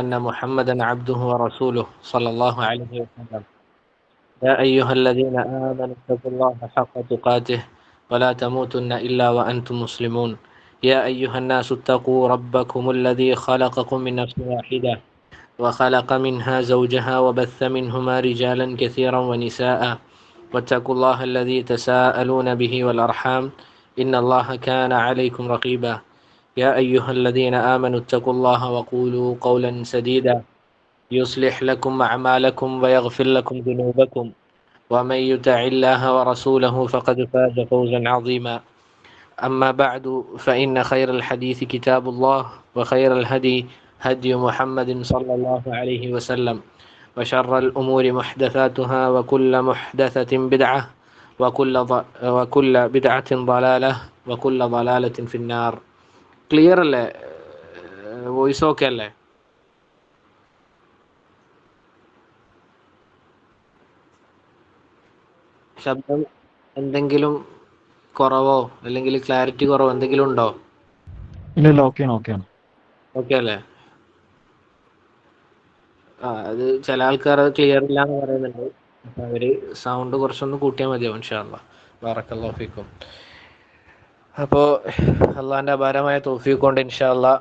أن محمدا عبده ورسوله صلى الله عليه وسلم. يا أيها الذين آمنوا اتقوا الله حق تقاته ولا تموتن إلا وأنتم مسلمون. يا أيها الناس اتقوا ربكم الذي خلقكم من نفس واحدة وخلق منها زوجها وبث منهما رجالا كثيرا ونساء واتقوا الله الذي تساءلون به والأرحام إن الله كان عليكم رقيبا. يا أيها الذين آمنوا اتقوا الله وقولوا قولا سديدا يصلح لكم أعمالكم ويغفر لكم ذنوبكم ومن يطع الله ورسوله فقد فاز فوزا عظيما. أما بعد فإن خير الحديث كتاب الله وخير الهدي هدي محمد صلى الله عليه وسلم وشر الأمور محدثاتها وكل محدثة بدعة وكل بدعة ضلالة وكل ضلالة في النار. Clear അല്ലേ? Voice okay അല്ലേ? ശബ്ദം എന്തെങ്കിലും കുറവോ അല്ലെങ്കിൽ ക്ലാരിറ്റി കുറവോ എന്തെങ്കിലും ഉണ്ടോ? ഇല്ല, ഓക്കെയാണ്. ഓക്കെ അല്ലേ? അത് ചില ആൾക്കാർ ക്ലിയർ ഇല്ല എന്ന് പറയുന്നുണ്ട്. അപ്പൊ അവര് സൗണ്ട് കുറച്ചൊന്ന് കൂട്ടിയാൽ മതിയാവും. ഇൻഷാ അല്ലാഹ്. ബറക്കല്ലാഹു ഫീക്കും. അപ്പോൾ അള്ളാഹിൻ്റെ അപാരമായ തൗഫീഖ് കൊണ്ട് ഇൻഷാ അല്ലാഹ്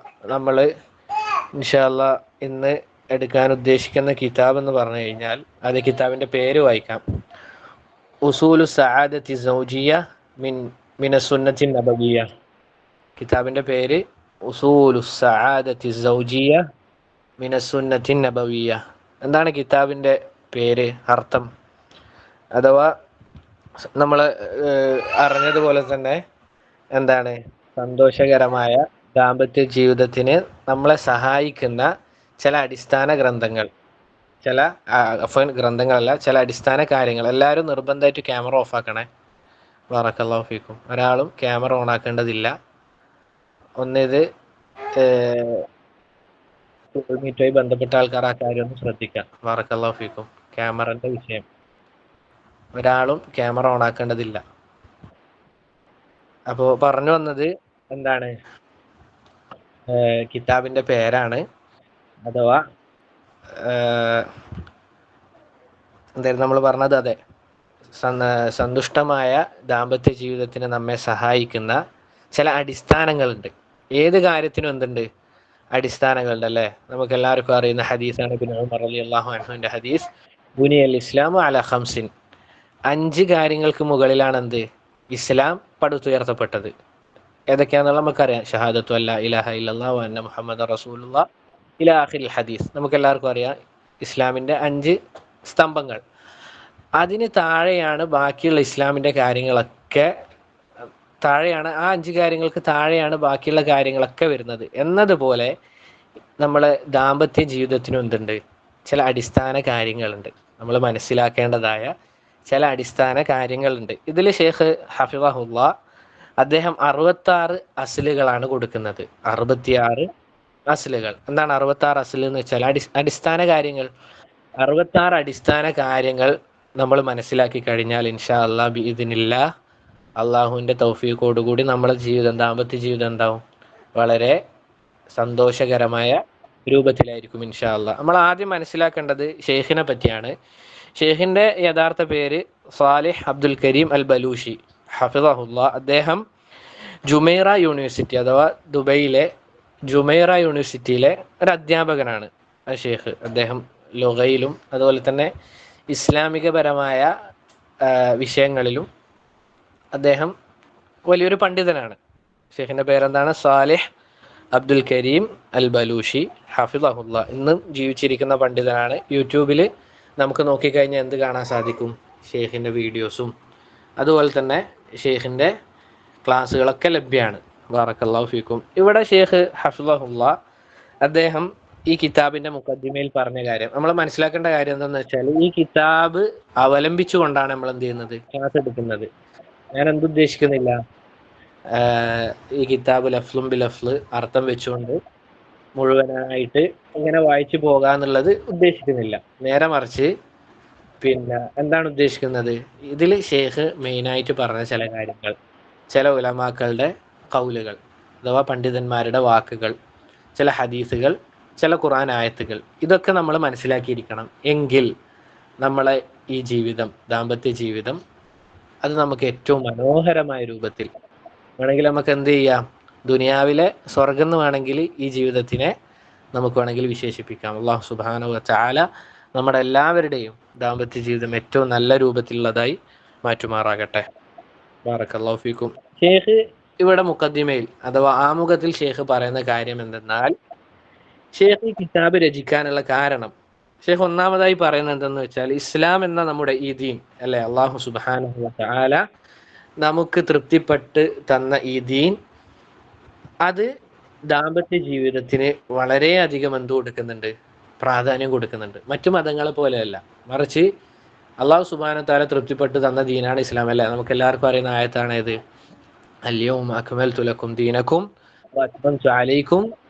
ഇന്ന് എടുക്കാൻ ഉദ്ദേശിക്കുന്ന കിതാബ് എന്ന് പറഞ്ഞു കഴിഞ്ഞാൽ അത് കിതാബിൻ്റെ പേര് വായിക്കാം. ഉസൂലു സആദത്തി സൗജിയ മിനസ്സുന്നത്തി നബവിയ്യ. കിതാബിൻ്റെ പേര് ഉസൂലു സആദത്തി സൗജിയ മിനസ്സുന്നത്തി നബവിയ്യ. എന്താണ് കിതാബിൻ്റെ പേര് അർത്ഥം? അഥവാ നമ്മൾ അറിഞ്ഞതുപോലെ തന്നെ എന്താണ് സന്തോഷകരമായ ദാമ്പത്യ ജീവിതത്തിന് നമ്മളെ സഹായിക്കുന്ന ചില അടിസ്ഥാന ഗ്രന്ഥങ്ങൾ, ചില അടിസ്ഥാന കാര്യങ്ങൾ. എല്ലാവരും നിർബന്ധമായിട്ട് ക്യാമറ ഓഫ് ആക്കണേ. ബറക്കല്ലാഹു ഫീക്കും. ഒരാളും ക്യാമറ ഓൺ ആക്കേണ്ടതില്ല. ഒന്നിത് ഗൂഗിൾ മീറ്റുമായി ബന്ധപ്പെട്ട ആൾക്കാർ ആ കാര്യം ഒന്ന് ശ്രദ്ധിക്കാം. ബറക്കല്ലാഹു ഫീക്കും. ക്യാമറന്റെ വിഷയം ഒരാളും ക്യാമറ ഓൺ ആക്കേണ്ടതില്ല. അപ്പോൾ പറഞ്ഞു വന്നത് എന്താണ്? കിതാബിന്റെ പേരാണ്, അഥവാ എന്തായാലും നമ്മൾ പറഞ്ഞത് അതെ, സന്തുഷ്ടമായ ദാമ്പത്യ ജീവിതത്തിന് നമ്മെ സഹായിക്കുന്ന ചില അടിസ്ഥാനങ്ങളുണ്ട്. ഏത് കാര്യത്തിനും എന്തുണ്ട്? അടിസ്ഥാനങ്ങളുണ്ട് അല്ലേ? നമുക്ക് എല്ലാവർക്കും അറിയുന്ന ഹദീസാണ് ഇബ്നു ഉമർ റളിയല്ലാഹു അൻഹുവിന്റെ ഹദീസ്, ബുനിയൽ ഇസ്ലാമു അലാ ഖംസിൻ. 5 കാര്യങ്ങൾക്ക് മുകളിലാണ് എന്ത്? ഇസ്ലാം പടുത്തുയർത്തപ്പെട്ടത്. ഏതൊക്കെയാണെന്നുള്ള നമുക്കറിയാം. ഷഹാദത്തു അല്ലാ ഇലാഹ ഇല്ലല്ലാഹു വ അന്ന മുഹമ്മദ റസൂലുള്ളാഹ് ഇലാ ആഖിറിൽ ഹദീസ്. നമുക്ക് എല്ലാവർക്കും അറിയാം ഇസ്ലാമിൻ്റെ 5 സ്തംഭങ്ങൾ. അതിന് താഴെയാണ് ബാക്കിയുള്ള ഇസ്ലാമിൻ്റെ കാര്യങ്ങളൊക്കെ താഴെയാണ്. ആ 5 കാര്യങ്ങൾക്ക് താഴെയാണ് ബാക്കിയുള്ള കാര്യങ്ങളൊക്കെ വരുന്നത്. എന്നതുപോലെ നമ്മളെ ദാമ്പത്യ ജീവിതത്തിനും എന്തുണ്ട്? ചില അടിസ്ഥാന കാര്യങ്ങളുണ്ട്. നമ്മൾ മനസ്സിലാക്കേണ്ടതായ ചില അടിസ്ഥാന കാര്യങ്ങളുണ്ട്. ഇതിൽ ഷേഖ് ഹഫിളഹുല്ലാ അദ്ദേഹം 66 അസ്ലുകളാണ് കൊടുക്കുന്നത്. 66 അസ്ലുകൾ. എന്താണ് 66 അസ്ല് എന്ന് വെച്ചാൽ? അടിസ്ഥാന കാര്യങ്ങൾ. 66 അടിസ്ഥാന കാര്യങ്ങൾ നമ്മൾ മനസ്സിലാക്കി കഴിഞ്ഞാൽ ഇൻഷാ അല്ലാഹ് ബിഇദ്നില്ലാഹ് അള്ളാഹുവിൻ്റെ തൗഫീഖോടുകൂടി നമ്മുടെ ദാമ്പത്യ ജീവിതം എന്താവും? വളരെ സന്തോഷകരമായ രൂപത്തിലായിരിക്കും ഇൻഷാ അല്ലാഹ്. നമ്മൾ ആദ്യം മനസ്സിലാക്കേണ്ടത് ഷെയ്ഖിനെ പറ്റിയാണ്. ഷെയ്ഖിൻ്റെ യഥാർത്ഥ പേര് സാലിഹ് അബ്ദുൽ കരീം അൽ ബലൂഷി ഹഫിളഹുല്ലാ. അദ്ദേഹം ജുമൈറ യൂണിവേഴ്സിറ്റി, അഥവാ ദുബൈയിലെ ജുമൈറ യൂണിവേഴ്സിറ്റിയിലെ ഒരു അധ്യാപകനാണ് ഷെയ്ഖ്. അദ്ദേഹം ലുഗയിലും അതുപോലെ തന്നെ ഇസ്ലാമികപരമായ വിഷയങ്ങളിലും അദ്ദേഹം വലിയൊരു പണ്ഡിതനാണ്. ഷെയ്ഖിൻ്റെ പേരെന്താണ്? സാലിഹ് അബ്ദുൽ കരീം അൽ ബലൂഷി ഹഫിളഹുല്ലാ. ഇന്നും ജീവിച്ചിരിക്കുന്ന പണ്ഡിതനാണ്. യൂട്യൂബിൽ നമുക്ക് നോക്കിക്കഴിഞ്ഞാൽ എന്ത് കാണാൻ സാധിക്കും? ഷെയ്ഖിൻ്റെ വീഡിയോസും അതുപോലെ തന്നെ ഷെയ്ഖിൻ്റെ ക്ലാസ്സുകളൊക്കെ ലഭ്യമാണ്. ബറക്കല്ലാഹു ഫീക്കും. ഇവിടെ ഷെയ്ഖ് ഹഫിളഹുല്ലാ അദ്ദേഹം ഈ കിതാബിൻ്റെ മുഖദ്ദിമയിൽ പറഞ്ഞ കാര്യം നമ്മൾ മനസ്സിലാക്കേണ്ട കാര്യം എന്താണെന്ന് വെച്ചാൽ, ഈ കിതാബ് അവലംബിച്ചുകൊണ്ടാണ് നമ്മൾ എന്ത് ചെയ്യുന്നത്? ക്ലാസ് എടുക്കുന്നത്. ഞാൻ എന്തുദ്ദേശിക്കുന്നില്ല, ഈ കിതാബ് ലഫ്ലും ബിലഫ്ല് അർത്ഥം വെച്ചുകൊണ്ട് മുഴുവനായിട്ട് ഇങ്ങനെ വായിച്ചു പോകാന്നുള്ളത് ഉദ്ദേശിക്കുന്നില്ല. നേരെ മറിച്ച് എന്താണ് ഉദ്ദേശിക്കുന്നത്? ഇതിൽ ഷെയ്ഖ് മെയിനായിട്ട് പറഞ്ഞ ചില കാര്യങ്ങൾ, ചില ഉലമാക്കളുടെ ഖൗലുകൾ അഥവാ പണ്ഡിതന്മാരുടെ വാക്കുകൾ, ചില ഹദീസുകൾ ചില ഖുർആൻ ആയത്തുകൾ, ഇതൊക്കെ നമ്മൾ മനസ്സിലാക്കിയിരിക്കണം. എങ്കിൽ നമ്മളെ ഈ ജീവിതം, ദാമ്പത്യ ജീവിതം, അത് നമുക്ക് ഏറ്റവും മനോഹരമായ രൂപത്തിൽ വേണമെങ്കിൽ നമുക്ക് എന്ത് ചെയ്യാം, ദുനിയാവിലെ സ്വർഗം എന്ന് വേണമെങ്കിൽ ഈ ജീവിതത്തിനെ നമുക്ക് വേണമെങ്കിൽ വിശേഷിപ്പിക്കാം. അല്ലാഹു സുബ്ഹാനഹു വ തആല നമ്മുടെ എല്ലാവരുടെയും ദാമ്പത്യ ജീവിതം ഏറ്റവും നല്ല രൂപത്തിലുള്ളതായി മാറ്റുമാറാകട്ടെ. ബാറക്കല്ലാഹു ഫീക്കും. ഷേഖ് ഇവിടെ മുഖദ്ദിമയിൽ അഥവാ ആമുഖത്തിൽ ഷേഖ് പറയുന്ന കാര്യം എന്തെന്നാൽ, ഷേഖ് ഈ കിതാബ് രചിക്കാനുള്ള കാരണം, ഷേഖ് ഒന്നാമതായി പറയുന്നത് എന്തെന്ന് വെച്ചാൽ, ഇസ്ലാം എന്ന നമ്മുടെ ഈ ദീൻ അല്ലെ, അല്ലാഹു സുബ്ഹാനഹു വ തആല നമുക്ക് തൃപ്തിപ്പെട്ട് തന്ന ഈ ദീൻ, അത് ദാമ്പത്യ ജീവിതത്തിന് വളരെയധികം എന്ത് കൊടുക്കുന്നുണ്ട്, പ്രാധാന്യം കൊടുക്കുന്നുണ്ട്. മറ്റു മതങ്ങളെ പോലെയല്ല, മറിച്ച് അള്ളാഹു സുബ്ഹാനഹു വ തആല തൃപ്തിപ്പെട്ട് തന്ന ദീനാണ് ഇസ്ലാം അല്ലേ. നമുക്ക് എല്ലാവർക്കും അറിയുന്ന ആയത്താണ് ഇത്, അൽയൗമ അക്മൽതു ലക്കും ദീനക്കും വഅത്മംതു അലൈക്കും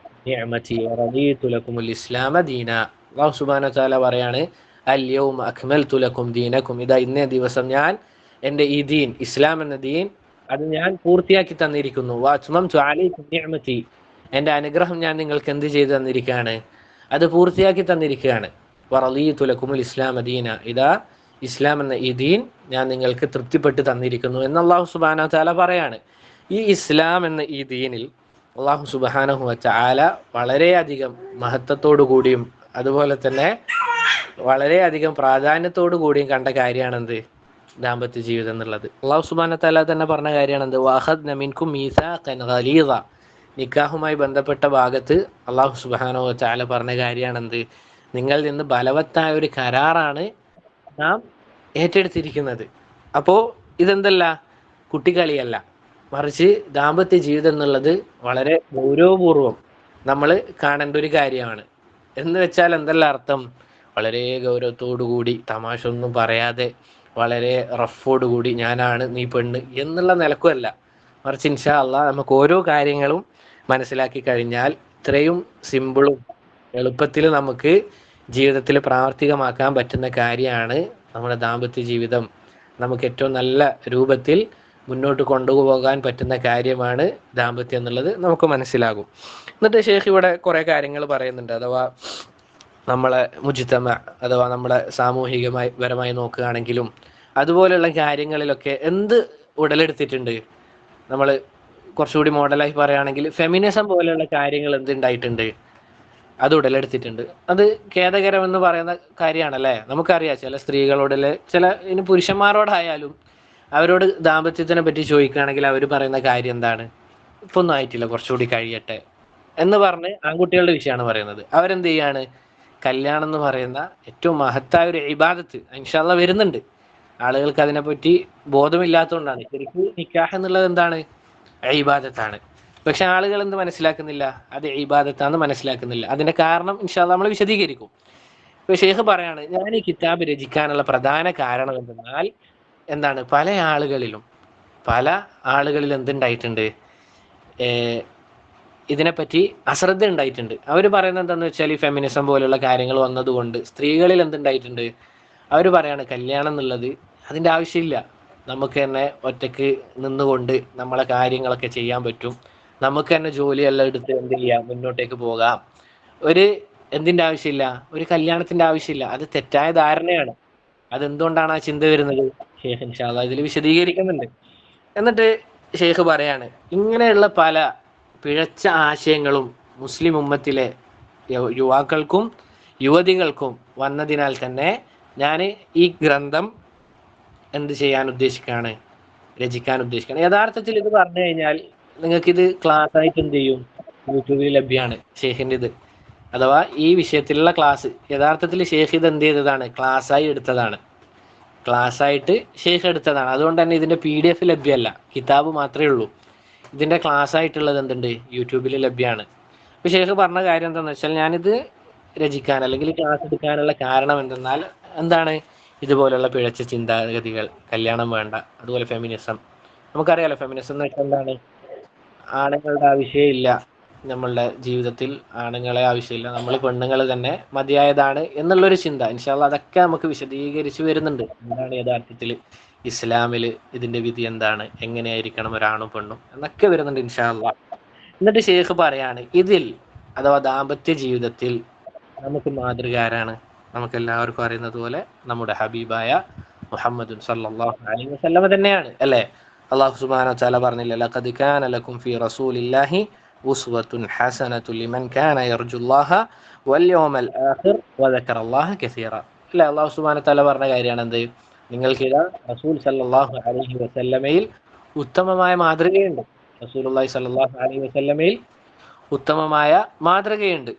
നിഅമതി വറദീതു ലക്കുമുൽ ഇസ്ലാമ ദീന. അള്ളാഹു സുബ്ഹാനഹു വ തആല പറയാണ്, അൽയൗമ അക്മൽതു ലക്കും ദീനക്കും, ഇതാ ഇന്നേ ദിവസം ഞാൻ എൻ്റെ ഈ ദീൻ, ഇസ്ലാം എന്ന ദീൻ, അത് ഞാൻ പൂർത്തിയാക്കി തന്നിരിക്കുന്നു. വഅത്മംതു അലൈക്കും നിഅമതി, എൻ്റെ അനുഗ്രഹം ഞാൻ നിങ്ങൾക്ക് എന്ത് ചെയ്തു തന്നിരിക്കുകയാണ്, അത് പൂർത്തിയാക്കി തന്നിരിക്കുകയാണ്. വറദീതു ലക്കുമുൽ ഇസ്ലാമ ദീന, ഇതാ ഇസ്ലാം എന്ന ഈ ദീൻ ഞാൻ നിങ്ങൾക്ക് തൃപ്തിപ്പെട്ട് തന്നിരിക്കുന്നു എന്ന് അള്ളാഹു സുബ്ഹാനഹു വ തആല പറയാണ്. ഈ ഇസ്ലാം എന്ന ഈ ദീനിൽ അള്ളാഹു സുബ്ഹാനഹു വ തആല വളരെയധികം മഹത്വത്തോടു കൂടിയും അതുപോലെ തന്നെ വളരെയധികം പ്രാധാന്യത്തോടു കൂടിയും കണ്ട കാര്യമാണെന്ത്, ദാമ്പത്യ ജീവിതം എന്നുള്ളത്. അള്ളാഹു സുബ്ഹാനഹു വ തആല തന്നെ പറഞ്ഞ കാര്യമാണെന്ത്, വഅഖദ്ന മിൻകും മീസാഖൻ ഗലീദ. നിക്കാഹുമായി ബന്ധപ്പെട്ട ഭാഗത്ത് അള്ളാഹു സുബ്ഹാനഹു വ തആല പറഞ്ഞ കാര്യമാണെന്ത്, നിങ്ങളിൽ നിന്ന് ബലവത്തായ ഒരു കരാറാണ് നാം ഏറ്റെടുത്തിരിക്കുന്നത്. അപ്പോൾ ഇതെന്തല്ല, കുട്ടിക്കളിയല്ല, മറിച്ച് ദാമ്പത്യ ജീവിതം എന്നുള്ളത് വളരെ ഗൗരവപൂർവം നമ്മൾ കാണേണ്ട ഒരു കാര്യമാണ്. എന്ന് വെച്ചാൽ എന്തല്ല അർത്ഥം, വളരെ ഗൗരവത്തോടു കൂടി, തമാശ ഒന്നും പറയാതെ, വളരെ റഫോടുകൂടി ഞാനാണ് നീ പെണ്ണ് എന്നുള്ള നിലക്കുമല്ല, മറിച്ച് ഇൻഷാ അള്ളാഹ് നമുക്ക് ഓരോ കാര്യങ്ങളും മനസ്സിലാക്കി കഴിഞ്ഞാൽ ഇത്രയും സിമ്പിളും എളുപ്പത്തിൽ നമുക്ക് ജീവിതത്തിൽ പ്രാവർത്തികമാക്കാൻ പറ്റുന്ന കാര്യമാണ് നമ്മുടെ ദാമ്പത്യ ജീവിതം. നമുക്ക് ഏറ്റവും നല്ല രൂപത്തിൽ മുന്നോട്ട് കൊണ്ടുപോകാൻ പറ്റുന്ന കാര്യമാണ് ദാമ്പത്യം എന്നുള്ളത് നമുക്ക് മനസ്സിലാകും. എന്നിട്ട് ഷേഖ് ഇവിടെ കുറേ കാര്യങ്ങൾ പറയുന്നുണ്ട്. അഥവാ നമ്മളെ മുജ്തമ അഥവാ നമ്മുടെ സാമൂഹികമായി പരമായി നോക്കുകയാണെങ്കിലും അതുപോലെയുള്ള കാര്യങ്ങളിലൊക്കെ എന്ത് ഉടലെടുത്തിട്ടുണ്ട്, നമ്മൾ കുറച്ചുകൂടി മോഡലായി പറയുകയാണെങ്കിൽ ഫെമിനിസം പോലെയുള്ള കാര്യങ്ങൾ എന്തുണ്ടായിട്ടുണ്ട്, അത് ഉടലെടുത്തിട്ടുണ്ട്. അത് ഖേദകരമെന്ന് പറയുന്ന കാര്യമാണല്ലേ. നമുക്കറിയാം ചില സ്ത്രീകളോടല്ലേ, ചില ഇനി പുരുഷന്മാരോടായാലും അവരോട് ദാമ്പത്യത്തിനെ പറ്റി ചോദിക്കുകയാണെങ്കിൽ അവർ പറയുന്ന കാര്യം എന്താണ്, ഇപ്പൊ ഒന്നും ആയിട്ടില്ല, കുറച്ചുകൂടി കഴിയട്ടെ എന്ന് പറഞ്ഞ് ആൺകുട്ടികളുടെ വിഷയമാണ് പറയുന്നത്. അവരെന്ത് ചെയ്യാണ്, കല്യാണം എന്ന് പറയുന്ന ഏറ്റവും മഹത്തായ ഒരു ഇബാദത്ത് ഇൻഷാ അല്ലാഹ് വരുന്നുണ്ട്. ആളുകൾക്ക് അതിനെപ്പറ്റി ബോധമില്ലാത്തതുകൊണ്ടാണ്. ശരിക്കും നിക്കാഹ് എന്നുള്ളത് എന്താണ്, ഇബാദത്താണ്. പക്ഷെ ആളുകൾ എന്ത് മനസ്സിലാക്കുന്നില്ല, അത് ഇബാദത്താന്ന് മനസ്സിലാക്കുന്നില്ല. അതിന്റെ കാരണം ഇൻഷാ അല്ലാഹ് നമ്മൾ വിശദീകരിക്കും. ഇപ്പൊ ഷെയ്ഖ് പറയാണ്, ഞാൻ ഈ കിതാബ് രചിക്കാനുള്ള പ്രധാന കാരണം എന്തെന്നാൽ എന്താണ്, പല ആളുകളിലും എന്തുണ്ടായിട്ടുണ്ട്, ഇതിനെപ്പറ്റി അശ്രദ്ധ ഉണ്ടായിട്ടുണ്ട്. അവർ പറയുന്നത് എന്താണെന്ന് വെച്ചാൽ, ഈ ഫെമിനിസം പോലുള്ള കാര്യങ്ങൾ വന്നതുകൊണ്ട് സ്ത്രീകളിൽ എന്തുണ്ടായിട്ടുണ്ട്, അവർ പറയാണ് കല്യാണം എന്നുള്ളത് അതിൻ്റെ ആവശ്യമില്ല, നമുക്ക് തന്നെ ഒറ്റക്ക് നിന്നുകൊണ്ട് നമ്മളെ കാര്യങ്ങളൊക്കെ ചെയ്യാൻ പറ്റും, നമുക്ക് തന്നെ ജോലിയെല്ലാം എടുത്ത് എന്ത് ചെയ്യാം, മുന്നോട്ടേക്ക് പോകാം, ഒരു എന്തിൻ്റെ ആവശ്യമില്ല, ഒരു കല്യാണത്തിൻ്റെ ആവശ്യമില്ല. അത് തെറ്റായ ധാരണയാണ്. അതെന്തുകൊണ്ടാണ് ആ ചിന്ത വരുന്നത്, ഷെയ്ഖ് ഇൻഷാ അല്ലാഹ് ഇതിൽ വിശദീകരിക്കുന്നുണ്ട്. എന്നിട്ട് ഷെയ്ഖ് പറയാണ്, ഇങ്ങനെയുള്ള പല പിഴച്ച ആശയങ്ങളും മുസ്ലിം ഉമ്മത്തിലെ യുവാക്കൾക്കും യുവതികൾക്കും വന്നതിനാൽ തന്നെ ഞാൻ ഈ ഗ്രന്ഥം എന്ത് ചെയ്യാൻ ഉദ്ദേശിക്കുകയാണ്, രചിക്കാൻ ഉദ്ദേശിക്കുകയാണ്. യഥാർത്ഥത്തിൽ ഇത് പറഞ്ഞു കഴിഞ്ഞാൽ നിങ്ങൾക്കിത് ക്ലാസ് ആയിട്ട് എന്ത് ചെയ്യും, യൂട്യൂബിൽ ലഭ്യമാണ് ഷെയ്ഖിൻ്റെ ഇത്, അഥവാ ഈ വിഷയത്തിലുള്ള ക്ലാസ്. യഥാർത്ഥത്തിൽ ഷെയ്ഖ് ഇത് എന്ത് ചെയ്തതാണ്, ക്ലാസ്സായി എടുത്തതാണ്, ക്ലാസ്സായിട്ട് ഷെയ്ഖ് എടുത്തതാണ്. അതുകൊണ്ട് തന്നെ ഇതിൻ്റെ PDF ലഭ്യമല്ല, കിതാബ് മാത്രമേ ഉള്ളൂ. ഇതിൻ്റെ ക്ലാസ് ആയിട്ടുള്ളത് എന്തുണ്ട്, യൂട്യൂബിൽ ലഭ്യമാണ്. അപ്പോൾ ഷെയ്ഖ് പറഞ്ഞ കാര്യം എന്താണെന്ന് വെച്ചാൽ, ഞാനിത് രചിക്കാൻ അല്ലെങ്കിൽ ക്ലാസ് എടുക്കാനുള്ള കാരണം എന്തെന്നാൽ എന്താണ്, ഇതുപോലുള്ള പിഴച്ച ചിന്താഗതികൾ, കല്യാണം വേണ്ട, അതുപോലെ ഫെമിനിസം, നമുക്കറിയാലോ ഫെമിനിസം എന്ന് വെച്ചാൽ എന്താണ്, ആണുങ്ങളുടെ ആവശ്യമില്ല നമ്മളുടെ ജീവിതത്തിൽ, ആണുങ്ങളെ ആവശ്യമില്ല, നമ്മൾ പെണ്ണുങ്ങൾ തന്നെ മതിയായതാണ് എന്നുള്ളൊരു ചിന്ത. ഇൻഷാ അല്ലാഹ് അതൊക്കെ നമുക്ക് വിശദീകരിച്ച് വരുന്നുണ്ട്. എന്താണ് യഥാർത്ഥത്തിൽ ഇസ്ലാമിൽ ഇതിന്റെ വിധി എന്താണ്, എങ്ങനെയായിരിക്കണം ഒരാണും പെണ്ണും എന്നൊക്കെ വരുന്നുണ്ട് ഇൻഷാ അല്ലാഹ്. എന്നിട്ട് ഷെയ്ഖ് പറയാണ്, ഇതിൽ അഥവാ ദാമ്പത്യ ജീവിതത്തിൽ നമുക്ക് മാതൃക ആരാണ്? നമുക്ക് എല്ലാവർക്കും അറിയുന്നത് പോലെ നമ്മുടെ ഹബീബായ മുഹമ്മദ് സല്ലല്ലാഹു അലൈഹി വസല്ലമ തന്നെയാണ്, അല്ലേ? അല്ലാഹു സുബ്ഹാനഹു വ തആല പറഞ്ഞില്ലേ, ലഖദ് കാന ലക്കും ഫീ റസൂലില്ലാഹി ഉസ്വത്തുൻ ഹസനത്തുൻ ലിമൻ കാന യർജുല്ലാഹ വൽ യൗമൽ ആഖിർ വദക്കറല്ലാഹ കസീറ. അല്ലേ? അല്ലാഹു സുബ്ഹാനഹു വ തആല പറഞ്ഞ കാര്യമാണ് എന്ത്? നിങ്ങൾക്കിതാ റസൂൽ സല്ലല്ലാഹു അലൈഹി വസല്ലമയിൽ ഉത്തമമായ മാതൃകയുണ്ട്. റസൂലുള്ളാഹി സല്ലല്ലാഹു അലൈഹി വസല്ലമയിൽ ഉത്തമമായ മാതൃകയുണ്ട്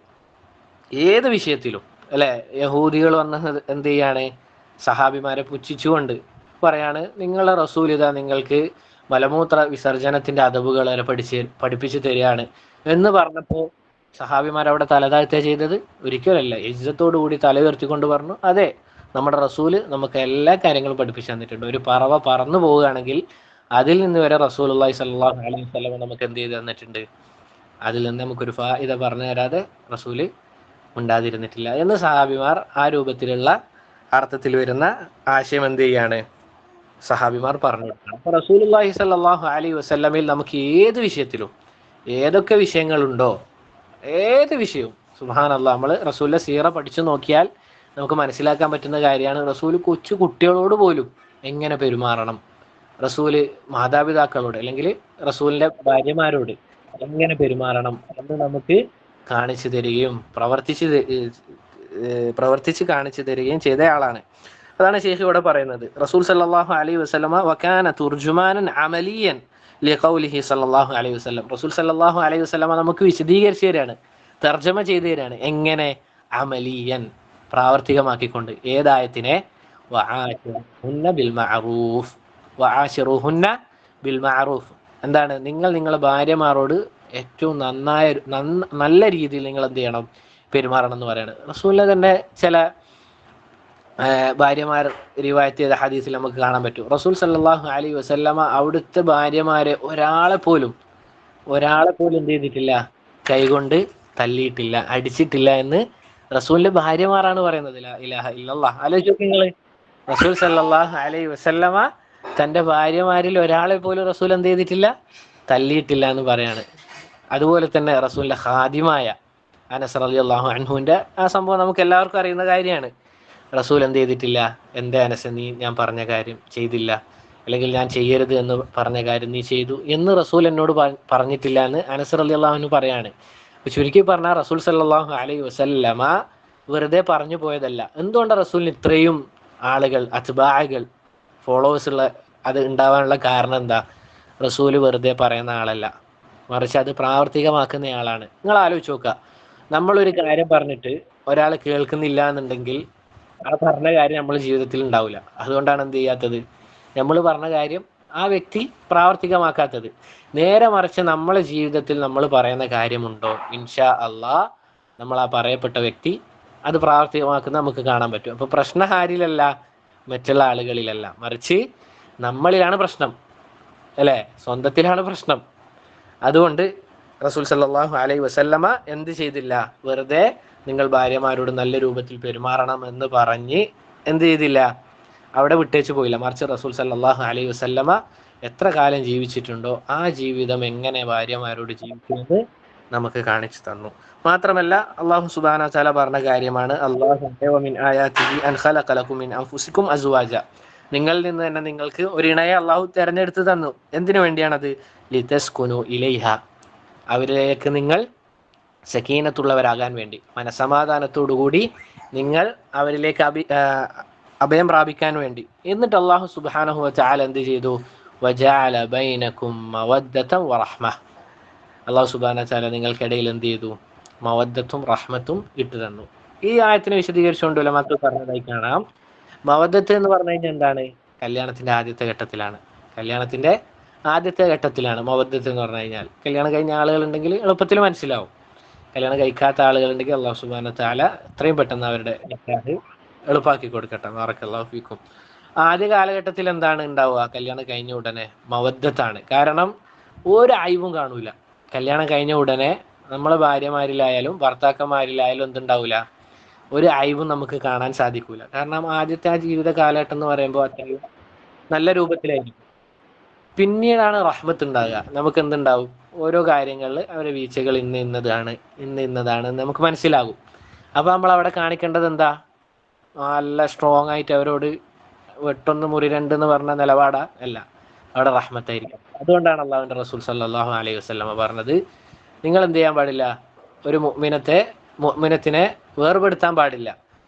ഏത് വിഷയത്തിലും, അല്ലെ? യഹൂദികൾ വന്നത് എന്ത് ചെയ്യാണ്? സഹാബിമാരെ പുച്ഛിച്ചുകൊണ്ട് പറയാണ്, നിങ്ങളുടെ റസൂൽ ഇതാ നിങ്ങൾക്ക് മലമൂത്ര വിസർജനത്തിന്റെ അതവുകൾ വരെ പഠിപ്പിച്ചു തരികയാണ് എന്ന് പറഞ്ഞപ്പോൾ സഹാബിമാർ അവിടെ തലതാഴ്ത്തുക ചെയ്തത്? ഒരിക്കലല്ല. ഇജ്ജത്തോടു കൂടി തല ഉയർത്തിക്കൊണ്ട് പറഞ്ഞു, അതെ, നമ്മുടെ റസൂല് നമുക്ക് എല്ലാ കാര്യങ്ങളും പഠിപ്പിച്ചു തന്നിട്ടുണ്ട്. ഒരു പറവ പറന്നു പോവുകയാണെങ്കിൽ അതിൽ നിന്ന് വരെ റസൂലുള്ളാഹി സ്വല്ലല്ലാഹു അലൈഹി വസല്ലം നമുക്ക് എന്ത് ചെയ്ത് തന്നിട്ടുണ്ട്? അതിൽ നിന്ന് നമുക്കൊരു ഫായിദ പറഞ്ഞു തരാതെ റസൂല് ഉണ്ടാതിരുന്നിട്ടില്ല എന്ന് സഹാബിമാർ ആ രൂപത്തിലുള്ള അർത്ഥത്തിൽ വരുന്ന ആശയം എന്ത് ചെയ്യാണ്? സഹാബിമാർ പറഞ്ഞു. അപ്പൊ റസൂലുള്ളാഹി സ്വല്ലല്ലാഹു അലൈഹി വസല്ലമയിൽ നമുക്ക് ഏത് വിഷയത്തിലും, ഏതൊക്കെ വിഷയങ്ങളുണ്ടോ, ഏത് വിഷയവും സുബ്ഹാനല്ലാഹ്, നമ്മൾ റസൂലിന്റെ സീറ പഠിച്ചു നോക്കിയാൽ നമുക്ക് മനസ്സിലാക്കാൻ പറ്റുന്ന കാര്യമാണ്. റസൂല് കൊച്ചു കുട്ടികളോട് പോലും എങ്ങനെ പെരുമാറണം, റസൂല് മാതാപിതാക്കളോട് അല്ലെങ്കിൽ റസൂലിന്റെ ഭാര്യമാരോട് എങ്ങനെ പെരുമാറണം എന്ന് നമുക്ക് കാണിച്ചു തരികയും പ്രവർത്തിച്ച് കാണിച്ചു തരികയും ചെയ്ത ആളാണ്. അതാണ് ശേഖ് ഇവിടെ പറയുന്നത്. റസൂൽ സല്ലല്ലാഹു അലൈഹി വസല്ലമ വകാന തുർജുമാനൻ അമലിയൻ ലിഖൗലിഹി സല്ലല്ലാഹു അലൈഹി വസല്ലം. റസൂൽ സല്ലല്ലാഹു അലൈഹി വസല്ലമ നമുക്ക് വിശദീകരിച്ചു തരാണ്, തർജ്ജമ ചെയ്തു തരാണ്. എങ്ങനെ? അമലിയൻ, പ്രാവർത്തികമാക്കിക്കൊണ്ട്. ഏതായത്തിനെ? വആശിറുഹുന്ന ബിൽ മഅറൂഫ്, വആശിറുഹുന്ന ബിൽ മഅറൂഫ്. എന്താണ്? നിങ്ങൾ നിങ്ങളുടെ ഭാര്യമാരോട് ഏറ്റവും നല്ല രീതിയിൽ നിങ്ങൾ എന്ത് ചെയ്യണം? പെരുമാറണം എന്ന് പറയാണ്. റസൂലിനെ തന്നെ ചില ഭാര്യമാർ റിവായത്ത് ചെയ്ത ഹദീസിൽ നമുക്ക് കാണാൻ പറ്റും. റസൂൽ സല്ലല്ലാഹു അലൈഹി വസല്ലമ അവിടുത്തെ ഭാര്യമാരെ ഒരാളെ പോലും എന്ത് ചെയ്തിട്ടില്ല? കൈകൊണ്ട് തല്ലിയിട്ടില്ല, അടിച്ചിട്ടില്ല എന്ന് റസൂലിന്റെ ഭാര്യമാരാണ് പറയുന്നത്. ലാ ഇലാഹ ഇല്ലല്ലാഹ്. ആലോചിച്ച് നിങ്ങൾ, റസൂൽ സല്ലല്ലാഹു അലൈഹി വസല്ലമ തന്റെ ഭാര്യമാരിൽ ഒരാളെ പോലും റസൂൽ എന്ത് ചെയ്തിട്ടില്ല? തല്ലിയിട്ടില്ല എന്ന് പറയാണ്. അതുപോലെ തന്നെ റസൂലിന്റെ ഖാദിമായ അനസ് റളിയല്ലാഹു അൻഹുവിന്റെ ആ സംഭവം നമുക്ക് എല്ലാവർക്കും അറിയുന്ന കാര്യമാണ്. റസൂൽ എന്ത് ചെയ്തിട്ടില്ല? എന്റെ അനസ്, നീ ഞാൻ പറഞ്ഞ കാര്യം ചെയ്തില്ല, അല്ലെങ്കിൽ ഞാൻ ചെയ്യരുത് എന്ന് പറഞ്ഞ കാര്യം നീ ചെയ്തു എന്ന് റസൂൽ എന്നോട് പറഞ്ഞിട്ടില്ല എന്ന് അനസ് റളിയല്ലാഹു അൻഹു പറയാണ്. ചുരുക്കി പറഞ്ഞാൽ റസൂൽ സല്ലല്ലാഹു അലൈഹി വസല്ലമ വെറുതെ പറഞ്ഞു പോയതല്ല. എന്തുകൊണ്ടാണ് റസൂലിന് ഇത്രയും ആളുകൾ, അത്ബാഅകൾ, ഫോളോവേഴ്സ് ഉള്ള അത് ഉണ്ടാവാനുള്ള കാരണം എന്താ? റസൂല് വെറുതെ പറയുന്ന ആളല്ല, മറിച്ച് അത് പ്രാവർത്തികമാക്കുന്നയാളാണ്. നിങ്ങൾ ആലോചിച്ച് നോക്കുക, നമ്മളൊരു കാര്യം പറഞ്ഞിട്ട് ഒരാൾ കേൾക്കുന്നില്ല എന്നുണ്ടെങ്കിൽ ആ പറഞ്ഞ കാര്യം നമ്മുടെ ജീവിതത്തിൽ ഉണ്ടാവില്ല. അതുകൊണ്ടാണ് എന്ത് ചെയ്യാത്തത്? നമ്മൾ പറഞ്ഞ കാര്യം ആ വ്യക്തി പ്രാവർത്തികമാക്കാത്തത്. നേരെ മറിച്ച് നമ്മളെ ജീവിതത്തിൽ നമ്മൾ പറയുന്ന കാര്യമുണ്ടോ, ഇൻഷാ അള്ളാഹ് നമ്മൾ ആ പറയപ്പെട്ട വ്യക്തി അത് പ്രാവർത്തികമാക്കുന്ന നമുക്ക് കാണാൻ പറ്റും. അപ്പൊ പ്രശ്നം ആരിലല്ല, മറ്റുള്ള ആളുകളിലല്ല, മറിച്ച് നമ്മളിലാണ് പ്രശ്നം, അല്ലെ? സ്വന്തത്തിലാണ് പ്രശ്നം. അതുകൊണ്ട് റസൂൽ സല്ലല്ലാഹു അലൈഹി വസല്ലമ എന്ത് ചെയ്തില്ല? വെറുതെ നിങ്ങൾ ഭാര്യമാരോട് നല്ല രൂപത്തിൽ പെരുമാറണം എന്ന് പറഞ്ഞ് എന്ത് ചെയ്തില്ല? അവിടെ വിട്ടേച്ചു പോയില്ല. മറിച്ച് റസൂൽ സല്ലല്ലാഹു അലൈഹി വസല്ലമ എത്ര കാലം ജീവിച്ചിട്ടുണ്ടോ ആ ജീവിതം എങ്ങനെ ഭാര്യമാരോട് ജീവിക്കുമെന്ന് നമുക്ക് കാണിച്ചു തന്നു. മാത്രമല്ല അല്ലാഹു സുബ്ഹാനഹു വ തആല പറഞ്ഞ കാര്യമാണ്, അല്ലാഹു മിൻ ആയാതിഹി അൻ ഖലഖ ലക്കും മിൻ അൻഫുസികും അസ്വാജ. നിങ്ങളിൽ നിന്ന് തന്നെ നിങ്ങൾക്ക് ഒരു ഇണയെ അല്ലാഹു തിരഞ്ഞെടുത്ത് തന്നു. എന്തിനു വേണ്ടിയാണത്? ലിതസ്കുനു ഇലൈഹ, അവരിലേക്ക് നിങ്ങൾ സകീനത്തുള്ളവരാകാൻ വേണ്ടി, മനസമാധാനത്തോടുകൂടി നിങ്ങൾ അവരിലേക്ക് അഭയം പ്രാപിക്കാൻ വേണ്ടി. എന്നിട്ട് അല്ലാഹു സുബ്ഹാനഹു വ തആല എന്ത് ചെയ്തു? വജഅല ബൈനകും മവദ്ദതൻ വറഹ്മ. അല്ലാഹു സുബ്ഹാനഹു വ തആല നിങ്ങൾക്കിടയിൽ എന്ത് ചെയ്തു? മവദ്ദത്തും റഹ്മത്തും ഇട്ടു തന്നു. ഈ ആയത്തിനെ വിശദീകരിച്ചുകൊണ്ട് ഉലമാക്കൾ പറഞ്ഞതായി കാണാം, മവദ്ദത്ത് എന്ന് പറഞ്ഞു കഴിഞ്ഞാൽ എന്താണ്? കല്യാണത്തിന്റെ ആദ്യത്തെ ഘട്ടത്തിലാണ് മവദ്ദത്ത് എന്ന് പറഞ്ഞു കഴിഞ്ഞാൽ. കല്യാണം കഴിഞ്ഞ ആളുകൾ ഉണ്ടെങ്കിൽ എളുപ്പത്തിൽ മനസ്സിലാവും. കല്യാണം കഴിക്കാത്ത ആളുകളുണ്ടെങ്കിൽ അല്ലാഹു സുബ്ഹാനഹു വ തആല എത്രയും പെട്ടെന്ന് അവരുടെ നിക്കാഹ് എളുപ്പമാക്കി കൊടുക്കട്ടെ. ബാറക്കല്ലാഹു ഫീക്കും. ആദ്യ കാലഘട്ടത്തിൽ എന്താണ് ഉണ്ടാവുക? കല്യാണം കഴിഞ്ഞ ഉടനെ മവദ്ദത്താണ്. കാരണം ഒരു അയവും കാണൂല. കല്യാണം കഴിഞ്ഞ ഉടനെ നമ്മളെ ഭാര്യമാരിലായാലും ഭർത്താക്കന്മാരിലായാലും എന്തുണ്ടാവില്ല? ഒരു അയവും നമുക്ക് കാണാൻ സാധിക്കൂല. കാരണം ആദ്യത്തെ ആ ജീവിത കാലഘട്ടം എന്ന് പറയുമ്പോൾ അത്രയും നല്ല രൂപത്തിലായിരിക്കും. പിന്നീടാണ് റഹ്മത്ത് ഉണ്ടാകുക. നമുക്ക് എന്തുണ്ടാവും? ഓരോ കാര്യങ്ങളിൽ അവരെ വീഴ്ചകൾ ഇന്നതാണ് എന്ന് നമുക്ക് മനസ്സിലാകും. അപ്പോൾ നമ്മൾ അവിടെ കാണിക്കേണ്ടത് എന്താ? നല്ല സ്ട്രോങ് ആയിട്ട് അവരോട് വെട്ടൊന്ന് മുറി രണ്ട് എന്ന് പറഞ്ഞ നിലപാടാ അല്ല, അവിടെ റഹ്മത്തായിരിക്കും. അതുകൊണ്ടാണ് അള്ളാഹുവിൻ്റെ റസൂൽ സല്ലല്ലാഹു അലൈഹി വസല്ലമ പറഞ്ഞത്, നിങ്ങൾ എന്ത് ചെയ്യാൻ പാടില്ല, ഒരു മുഅ്മിനത്തിനെ വേർപെടുത്താൻ പാടില്ല.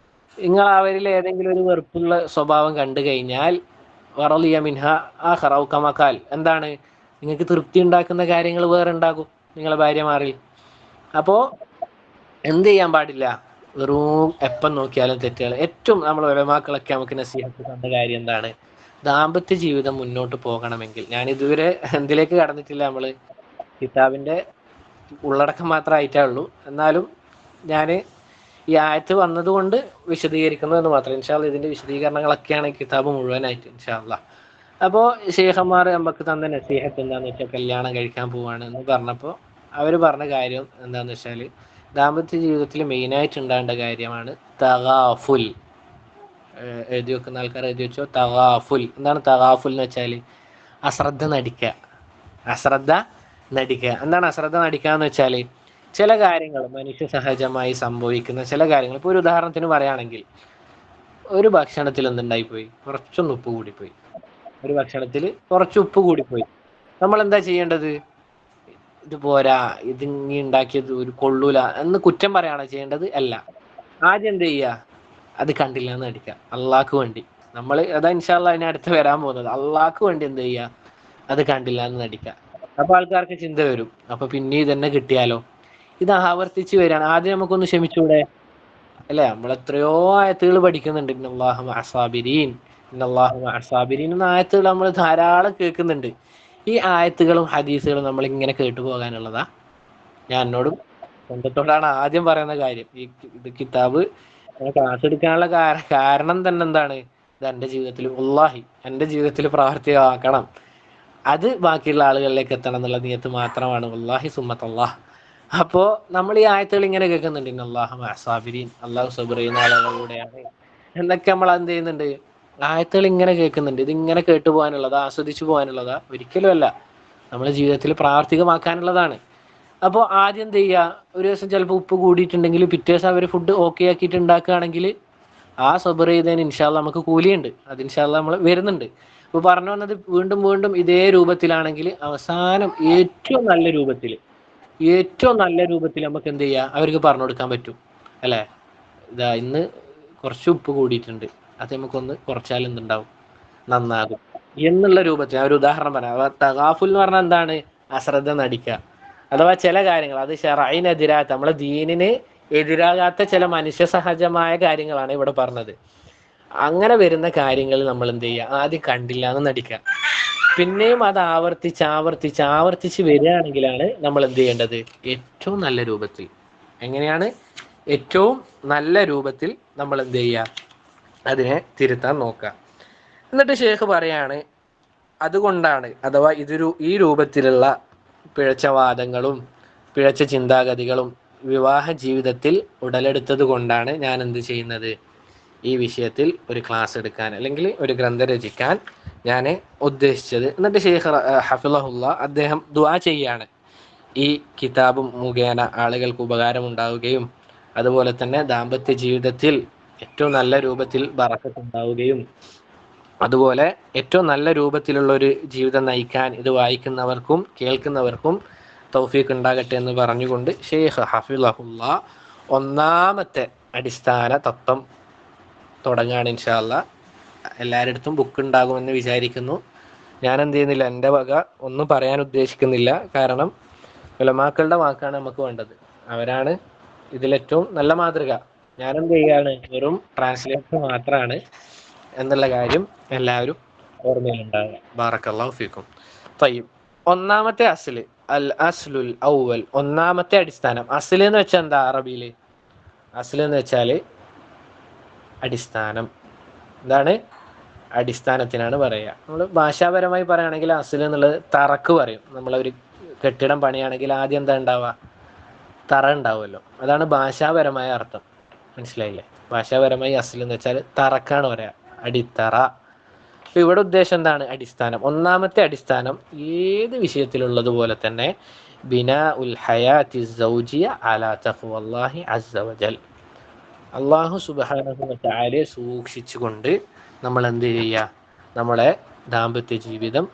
നിങ്ങൾ അവരിൽ ഏതെങ്കിലും ഒരു വെറുപ്പുള്ള സ്വഭാവം കണ്ടു കഴിഞ്ഞാൽ വറളിയ മിൻഹ ആഖറ ഔ കമാ ഖാൽ, എന്താണ്, നിങ്ങൾക്ക് തൃപ്തി ഉണ്ടാക്കുന്ന കാര്യങ്ങൾ വേറെ ഉണ്ടാകും നിങ്ങളെ ഭാര്യമാരിൽ. അപ്പോൾ എന്ത് ചെയ്യാൻ പാടില്ല, വെറും എപ്പം നോക്കിയാലും തെറ്റുകൾ. ഏറ്റവും നമ്മൾ ഉലമാക്കളൊക്കെ നമുക്ക് നസീഹത്ത് തന്ന കാര്യം എന്താണ്, ദാമ്പത്യ ജീവിതം മുന്നോട്ട് പോകണമെങ്കിൽ, ഞാൻ ഇതുവരെ എന്തിലേക്ക് കടന്നിട്ടില്ല, നമ്മൾ കിതാബിൻ്റെ ഉള്ളടക്കം മാത്രമായിട്ടേ ഉള്ളൂ, എന്നാലും ഞാൻ ഈ ആയത്ത് വന്നതുകൊണ്ട് വിശദീകരിക്കുന്നു എന്ന് മാത്രം. ഇൻഷാ അല്ലാഹ് ഇതിൻ്റെ വിശദീകരണങ്ങളൊക്കെയാണ് കിതാബ് മുഴുവനായിട്ട് ഇൻഷാ അല്ലാഹ്. അപ്പോൾ ശൈഖന്മാർ നമുക്ക് തന്ന നസീഹത്ത് എന്താണെന്ന് വെച്ചാൽ, കല്യാണം കഴിക്കാൻ പോവാണ് എന്ന് പറഞ്ഞപ്പോൾ അവർ പറഞ്ഞ കാര്യം എന്താണെന്ന് വെച്ചാൽ, ദാമ്പത്യ ജീവിതത്തിൽ മെയിനായിട്ട് ഉണ്ടാകേണ്ട കാര്യമാണ് തഗാഫുൽ. എഴുതി വെക്കുന്ന ആൾക്കാർ എഴുതി വെച്ചോ, തഗാഫുൽ. എന്താണ് തഗാഫുൽ എന്ന് വെച്ചാൽ? അശ്രദ്ധ നടിക്കുക. എന്താണ് അശ്രദ്ധ നടിക്കുക എന്ന് വെച്ചാൽ, ചില കാര്യങ്ങൾ മനുഷ്യ സഹജമായി സംഭവിക്കുന്ന ചില കാര്യങ്ങൾ, ഇപ്പോൾ ഒരു ഉദാഹരണത്തിന് പറയുകയാണെങ്കിൽ, ഒരു ഭക്ഷണത്തിൽ എന്തുണ്ടായിപ്പോയി, കുറച്ചൊന്ന് ഉപ്പ് കൂടിപ്പോയി. ഒരു ഭക്ഷണത്തിൽ കുറച്ച് ഉപ്പ് കൂടിപ്പോയി. നമ്മൾ എന്താ ചെയ്യേണ്ടത്? ഇത് പോരാ, ഇത് ഇനി ഉണ്ടാക്കിയത് ഒരു കൊള്ളൂല എന്ന് കുറ്റം പറയുകയാണോ ചെയ്യേണ്ടത്? അല്ല. ആദ്യം എന്ത് ചെയ്യുക? അത് കണ്ടില്ല എന്ന് നടിക്കുക. അള്ളാഹ്ക്ക് വേണ്ടി നമ്മൾ അതാ ഇൻഷാ അല്ലാഹ് അതിന് അടുത്ത് വരാൻ പോകുന്നത്. അള്ളാഹ്ക്ക് വേണ്ടി എന്ത് ചെയ്യുക? അത് കണ്ടില്ല എന്ന് നടിക്കുക. അപ്പോൾ ആൾക്കാർക്ക് ചിന്ത വരും, അപ്പോൾ പിന്നെ ഇതന്നെ കിട്ടിയാലോ? ഇത് ആവർത്തിച്ച് വരികയാണ്. ആദ്യം നമുക്കൊന്ന് ക്ഷമിച്ചൂടെ? അല്ലേ? നമ്മൾ എത്രയോ ആയത്തുകൾ പഠിക്കുന്നുണ്ട്. ഇന്നല്ലാഹു മഅസ്സാബിരീൻ എന്ന ആയത്തുകൾ നമ്മൾ ധാരാളം കേൾക്കുന്നുണ്ട്. ഈ ആയത്തുകളും ഹദീസുകളും നമ്മൾ ഇങ്ങനെ കേട്ടു പോകാനുള്ളതാ? ഞാൻ എന്നോടും സ്വന്തത്തോടാണ് ആദ്യം പറയുന്ന കാര്യം. ഇത് കിതാബ് ക്ലാസ് എടുക്കാനുള്ള കാരണം തന്നെ എന്താണ്? ഇത് എൻ്റെ ജീവിതത്തിൽ എൻ്റെ ജീവിതത്തിൽ പ്രാവർത്തികമാക്കണം, അത് ബാക്കിയുള്ള ആളുകളിലേക്ക് എത്തണം എന്നുള്ള നിയത്ത് മാത്രമാണ്. വല്ലാഹി സുമ്മത്തല്ലാഹ്. അപ്പോൾ നമ്മൾ ഈ ആയത്തുകൾ ഇങ്ങനെ കേൾക്കുന്നുണ്ട്, ഇന്നല്ലാഹു മഅസ്സാബിരീൻ, അള്ളാഹു സബ്ർ ചെയ്യുന്ന ആളുകളുടെ കൂടെയാണ് എന്നൊക്കെ നമ്മൾ എന്ത് ചെയ്യുന്നുണ്ട്? ആയത്തുകൾ ഇങ്ങനെ കേൾക്കുന്നുണ്ട്. ഇതിങ്ങനെ കേട്ടു പോകാനുള്ളതാ, ആസ്വദിച്ചു പോകാനുള്ളതാ? ഒരിക്കലും അല്ല. നമ്മുടെ ജീവിതത്തിൽ പ്രാവർത്തികമാക്കാനുള്ളതാണ്. അപ്പോൾ ആദ്യം എന്ത് ചെയ്യുക? ഒരു ദിവസം ചിലപ്പോൾ ഉപ്പ് കൂടിയിട്ടുണ്ടെങ്കിൽ പിറ്റേ ദിവസം അവർ ഫുഡ് ഓക്കെ ആക്കിയിട്ട് ഉണ്ടാക്കുകയാണെങ്കിൽ ആ സബർ ചെയ്തതിന് ഇൻഷാ അല്ലാഹ് നമുക്ക് കൂലിയുണ്ട്. അത് ഇൻഷാ അല്ലാഹ് നമ്മൾ വരുന്നുണ്ട്. ഇപ്പോൾ പറഞ്ഞു വന്നത്, വീണ്ടും വീണ്ടും ഇതേ രൂപത്തിലാണെങ്കിൽ അവസാനം ഏറ്റവും നല്ല രൂപത്തിൽ നമുക്ക് എന്ത് ചെയ്യുക? അവർക്ക് പറഞ്ഞു കൊടുക്കാൻ പറ്റും. അല്ലേ? ഇതാ ഇന്ന് കുറച്ച് ഉപ്പ് കൂടിയിട്ടുണ്ട്, അത് നമുക്കൊന്ന് കുറച്ചാൽ എന്തുണ്ടാവും, നന്നാകും എന്നുള്ള രൂപത്തിൽ. ഒരു ഉദാഹരണം പറയാം. തഗാഫുൽ എന്ന് പറഞ്ഞാൽ എന്താണ്? അശ്രദ്ധ നടിക്കുക. അഥവാ ചില കാര്യങ്ങൾ അത് ശറഈനെതിരാത്ത, നമ്മളെ ദീനിന് എതിരാകാത്ത ചില മനുഷ്യ സഹജമായ കാര്യങ്ങളാണ് ഇവിടെ പറഞ്ഞത്. അങ്ങനെ വരുന്ന കാര്യങ്ങൾ നമ്മൾ എന്ത് ചെയ്യുക? ആദ്യം കണ്ടില്ല എന്ന് നടിക്കുക. പിന്നെയും അത് ആവർത്തിച്ച് വരികയാണെങ്കിലാണ് നമ്മൾ എന്ത് ചെയ്യേണ്ടത്? ഏറ്റവും നല്ല രൂപത്തിൽ. എങ്ങനെയാണ്? ഏറ്റവും നല്ല രൂപത്തിൽ നമ്മൾ എന്ത് ചെയ്യുക? അതിനെ തിരുത്താൻ നോക്കുക. എന്നിട്ട് ഷേഖ് പറയാണ്, അതുകൊണ്ടാണ്, അഥവാ ഈ രൂപത്തിലുള്ള പിഴച്ച വാദങ്ങളും പിഴച്ച ചിന്താഗതികളും വിവാഹ ജീവിതത്തിൽ ഉടലെടുത്തത് കൊണ്ടാണ് ഞാൻ എന്ത് ചെയ്യുന്നത്? ഈ വിഷയത്തിൽ ഒരു ക്ലാസ് എടുക്കാൻ അല്ലെങ്കിൽ ഒരു ഗ്രന്ഥം രചിക്കാൻ ഞാൻ ഉദ്ദേശിച്ചത്. എന്നിട്ട് ഷെയ്ഖ് ഹഫിളഹുല്ല അദ്ദേഹം ദുആ ചെയ്യാണ്, ഈ കിതാബ് മുഖേന ആളുകൾക്ക് ഉപകാരമുണ്ടാവുകയും അതുപോലെ തന്നെ ദാമ്പത്യ ജീവിതത്തിൽ ഏറ്റവും നല്ല രൂപത്തിൽ ബറക്കത്ത് ഉണ്ടാവുകയും അതുപോലെ ഏറ്റവും നല്ല രൂപത്തിലുള്ള ഒരു ജീവിതം നയിക്കാൻ ഇത് വായിക്കുന്നവർക്കും കേൾക്കുന്നവർക്കും തൗഫീഖ് ഉണ്ടാകട്ടെ എന്ന് പറഞ്ഞുകൊണ്ട് ഷെയ്ഖ് ഹഫിളഹുല്ല ഒന്നാമത്തെ അടിസ്ഥാന തത്വം തുടങ്ങുകയാണ്. ഇൻഷാ അല്ലാഹ് എല്ലാവരുടെ അടുത്തും ബുക്ക് ഉണ്ടാകുമെന്ന് വിചാരിക്കുന്നു. ഞാൻ എന്ത് ചെയ്യുന്നില്ല, എൻ്റെ വക ഒന്നും പറയാൻ ഉദ്ദേശിക്കുന്നില്ല. കാരണം ഉലമാക്കളുടെ വാക്കാണ് നമുക്ക് വേണ്ടത്. അവരാണ് ഇതിലേറ്റവും നല്ല മാതൃക. ഞാനെന്ത് ചെയ്യാണ്? വെറും ട്രാൻസ്ലേറ്റർ മാത്രമാണ് എന്നുള്ള കാര്യം എല്ലാവരും ഓർമ്മയിലുണ്ടാകുക. ബാറക്കല്ലാഹു ഫീക്കും. തയ്യിബ്. ഒന്നാമത്തെ അസ്ല്, അൽ അസ്ലുൽ ഔവൽ, ഒന്നാമത്തെ അടിസ്ഥാനം. അസ്ല് എന്ന് വെച്ചാൽ എന്താ? അറബിയിൽ അസ്ല് എന്ന് വെച്ചാൽ അടിസ്ഥാനം. എന്താണ്? അടിസ്ഥാനത്തിനാണ് പറയുക. നമ്മൾ ഭാഷാപരമായി പറയുകയാണെങ്കിൽ അസ്ല് എന്നുള്ളത് തറക്ക് പറയും. നമ്മളൊരു കെട്ടിടം പണിയാണെങ്കിൽ ആദ്യം എന്താ ഉണ്ടാവുക? തറ ഉണ്ടാവുമല്ലോ. അതാണ് ഭാഷാപരമായ അർത്ഥം. മനസ്സിലായില്ലേ? ഭാഷാപരമായി അസ്ല് എന്ന് വെച്ചാൽ തറക്കാണ് പറയുക, അടിത്തറ. അപ്പോൾ ഇവിടെ ഉദ്ദേശം എന്താണ്? അടിസ്ഥാനം. ഒന്നാമത്തെ അടിസ്ഥാനം ഏത് വിഷയത്തിലുള്ളതുപോലെ തന്നെ ബിനാ ഉൽ ഹയാത്തി സൗജിയ അലാ തഖ്വല്ലാഹി അസ്സ വജൽ, അള്ളാഹു സുബ്ഹാനഹു വ തആലയെ സൂക്ഷിച്ചുകൊണ്ട് നമ്മൾ എന്ത് ചെയ്യുക? നമ്മളെ ദാമ്പത്യ ജീവിതം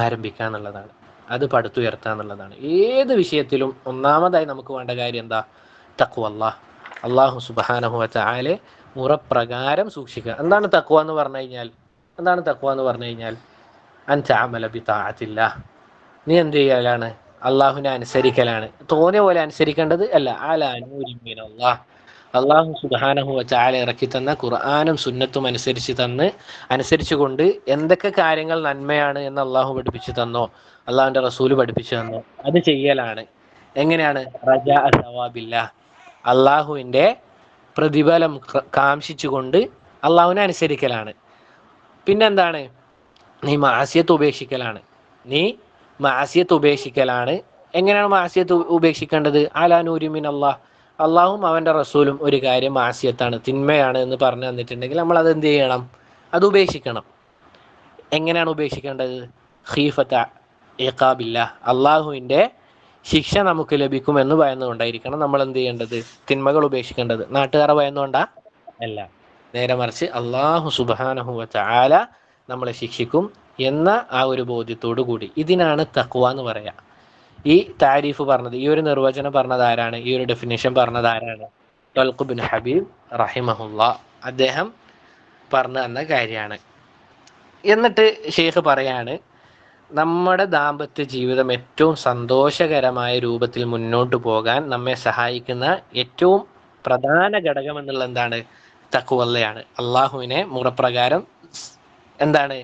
ആരംഭിക്കുക എന്നുള്ളതാണ്. അത് പടുത്തുയർത്തുക എന്നുള്ളതാണ്. ഏത് വിഷയത്തിലും ഒന്നാമതായി നമുക്ക് വേണ്ട കാര്യം എന്താ? തഖ്വല്ലാഹ്, അള്ളാഹു സുബ്ഹാനഹു വ തആലയെ മുറപ്രകാരം സൂക്ഷിക്കുക. എന്താണ് തഖ്വ എന്ന് പറഞ്ഞു കഴിഞ്ഞാൽ? എന്താണ് തഖ്വ എന്ന് പറഞ്ഞു കഴിഞ്ഞാൽ? അൻ തഅമല ബി തആത്തില്ലാഹ്, നീ എന്ത് ചെയ്യലാണ്? അള്ളാഹുവിനെ അനുസരിക്കലാണ്. തോന്നിയ പോലെ അനുസരിക്കേണ്ടത് അല്ല. അലാ നൂരിൻ മിനല്ലാഹ്, അള്ളാഹു സുബ്ഹാനഹു വ തആല ഇറക്കി തന്ന ഖുർആനും സുന്നത്തും അനുസരിച്ചുകൊണ്ട് എന്തൊക്കെ കാര്യങ്ങൾ നന്മയാണ് എന്ന് അള്ളാഹു പഠിപ്പിച്ചു തന്നോ, അള്ളാഹുവിന്റെ റസൂല് പഠിപ്പിച്ചു തന്നോ, അത് ചെയ്യലാണ്. എങ്ങനെയാണ്? റജാ സവാബില്ലാഹ്, അള്ളാഹുവിന്റെ പ്രതിഫലം കാംക്ഷിച്ചുകൊണ്ട് അള്ളാഹുവിനെ അനുസരിക്കലാണ്. പിന്നെന്താണ്? നീ മാസിയത്ത് ഉപേക്ഷിക്കലാണ്. എങ്ങനെയാണ് മാസിയത്ത് ഉപേക്ഷിക്കേണ്ടത്? അലാ നൂരി മിൻ അല്ലാഹ്, അള്ളാഹും അവൻ്റെ റസൂലും ഒരു കാര്യം മാസിയത്താണ്, തിന്മയാണ് എന്ന് പറഞ്ഞു തന്നിട്ടുണ്ടെങ്കിൽ നമ്മൾ അത് എന്ത് ചെയ്യണം? അത് ഉപേക്ഷിക്കണം. എങ്ങനെയാണ് ഉപേക്ഷിക്കേണ്ടത്? ഖീഫത ഇഖാബില്ലാഹ്, അള്ളാഹുവിൻ്റെ ശിക്ഷ നമുക്ക് ലഭിക്കുമെന്ന് ഭയന്നുകൊണ്ടായിരിക്കണം നമ്മൾ എന്ത് ചെയ്യേണ്ടത്? തിന്മകൾ ഉപേക്ഷിക്കേണ്ടത്. നാട്ടുകാരെ ഭയന്നുകൊണ്ടാ അല്ല, നേരെ മറിച്ച് അള്ളാഹു സുബ്ഹാനഹു വ തആല നമ്മളെ ശിക്ഷിക്കും എന്ന ആ ഒരു ബോധ്യത്തോടു കൂടി. ഇതിനാണ് തഖ്വ എന്ന് പറയാ. ഈ താരീഫ് പറഞ്ഞത്, ഈ ഒരു നിർവചനം പറഞ്ഞത് ആരാണ്? ഈ ഒരു ഡെഫിനിഷൻ പറഞ്ഞത് ആരാണ്? തൽഖ് ബിൻ ഹബീബ് റഹിമഹുല്ലാ, അദ്ദേഹം പറഞ്ഞു തന്ന കാര്യമാണ്. എന്നിട്ട് ഷെയ്ഖ് പറയാണ്, നമ്മുടെ ദാമ്പത്യ ജീവിതം ഏറ്റവും സന്തോഷകരമായ രൂപത്തിൽ മുന്നോട്ട് പോകാൻ നമ്മെ സഹായിക്കുന്ന ഏറ്റവും പ്രധാന ഘടകം എന്നുള്ള എന്താണ്? തഖ്വയാണ്. അള്ളാഹുവിനെ മുറപ്രകാരം എന്താണ്?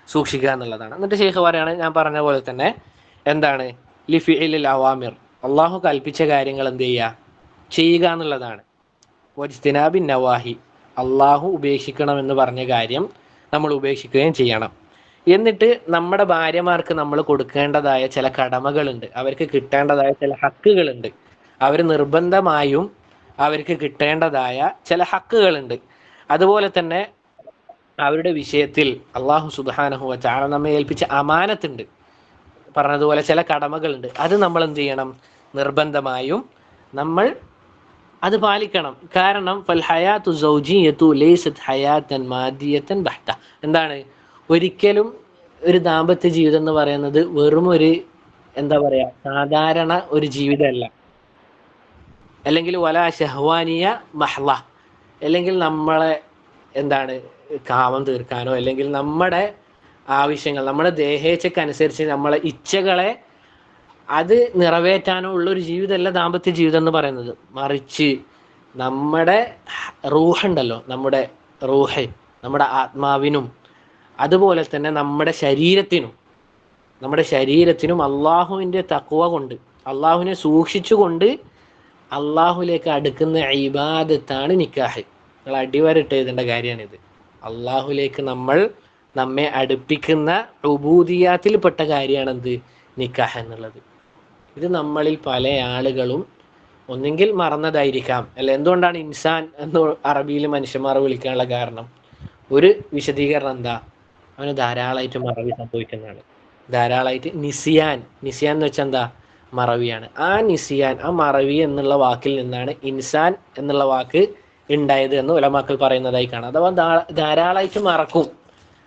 സൂക്ഷിക്കുക എന്നുള്ളതാണ്. എന്നിട്ട് ഷെയ്ഖ് പറയാണ്, ഞാൻ പറഞ്ഞ പോലെ തന്നെ എന്താണ്? ലിഫിഇലിൽ അവാമിർ, അള്ളാഹു കൽപ്പിച്ച കാര്യങ്ങൾ എന്ത് ചെയ്യുക എന്നുള്ളതാണ്. വജ്തിനാബിൻ നവാഹി, അള്ളാഹു ഉപേക്ഷിക്കണമെന്ന് പറഞ്ഞ കാര്യം നമ്മൾ ഉപേക്ഷിക്കുകയും ചെയ്യണം. എന്നിട്ട് നമ്മുടെ ഭാര്യമാർക്ക് നമ്മൾ കൊടുക്കേണ്ടതായ ചില കടമകളുണ്ട്, അവർക്ക് കിട്ടേണ്ടതായ ചില ഹക്കുകളുണ്ട്, അവർ നിർബന്ധമായും അവർക്ക് കിട്ടേണ്ടതായ ചില ഹക്കുകളുണ്ട്. അതുപോലെ തന്നെ അവരുടെ വിഷയത്തിൽ അള്ളാഹു സുബ്ഹാനഹു വ തആല നമ്മെ ഏൽപ്പിച്ച അമാനത്തുണ്ട്, പറഞ്ഞതുപോലെ ചില കടമകളുണ്ട്. അത് നമ്മൾ എന്ത് ചെയ്യണം? നിർബന്ധമായും നമ്മൾ അത് പാലിക്കണം. കാരണം ഫൽ ഹയാത്തു സൗജിയത്തു ലൈസത് ഹയാതൻ മാദിയതൻ ബഹ്ത, എന്താണ്? ഒരിക്കലും ഒരു ദാമ്പത്യ ജീവിതം എന്ന് പറയുന്നത് വെറും ഒരു എന്താ പറയാ സാധാരണ ഒരു ജീവിതമല്ല. അല്ലെങ്കിൽ വലാ ഷഹ്വാനിയ മഹ്ള, അല്ലെങ്കിൽ നമ്മളെ എന്താണ് കാമം തീർക്കാനോ അല്ലെങ്കിൽ നമ്മുടെ ആവശ്യങ്ങൾ, നമ്മുടെ ദേഹേച്ഛക്കനുസരിച്ച് നമ്മളെ ഇച്ഛകളെ അത് നിറവേറ്റാനോ ഉള്ള ഒരു ജീവിതമല്ല ദാമ്പത്യ ജീവിതം എന്ന് പറയുന്നത്. മറിച്ച് നമ്മുടെ റൂഹുണ്ടല്ലോ, നമ്മുടെ റൂഹ്, നമ്മുടെ ആത്മാവിനും അതുപോലെ തന്നെ നമ്മുടെ ശരീരത്തിനും അള്ളാഹുവിൻ്റെ തഖ്വ കൊണ്ട്, അള്ളാഹുവിനെ സൂക്ഷിച്ചുകൊണ്ട് അള്ളാഹുലേക്ക് അടുക്കുന്ന ഇബാദത്താണ് നിക്കാഹ്. നിങ്ങൾ അടിവരട്ട് എഴുതേണ്ട കാര്യമാണിത്. അള്ളാഹുലേക്ക് നമ്മെ അടുപ്പിക്കുന്ന ഉബൂദിയാത്തിൽപ്പെട്ട കാര്യമാണ് എന്ത്? നിക്കാഹ് എന്നുള്ളത്. ഇത് നമ്മളിൽ പല ആളുകളും ഒന്നെങ്കിൽ മറന്നതായിരിക്കാം. അല്ല, എന്തുകൊണ്ടാണ് ഇൻസാൻ എന്ന് അറബിയിൽ മനുഷ്യന്മാർ വിളിക്കാനുള്ള കാരണം? ഒരു വിശദീകരണം എന്താ? അവന് ധാരാളമായിട്ട് മറവി സംഭവിക്കുന്നതാണ്. ധാരാളമായിട്ട് നിസിയാൻ എന്ന് വെച്ചാൽ എന്താ? മറവിയാണ്. ആ നിസിയാൻ, ആ മറവി എന്നുള്ള വാക്കിൽ നിന്നാണ് ഇൻസാൻ എന്നുള്ള വാക്ക് ഉണ്ടായത് എന്ന് ഉലമാക്കൾ പറയുന്നതായി കാണാം. അഥവാ ധാരാളമായിട്ട് മറക്കും,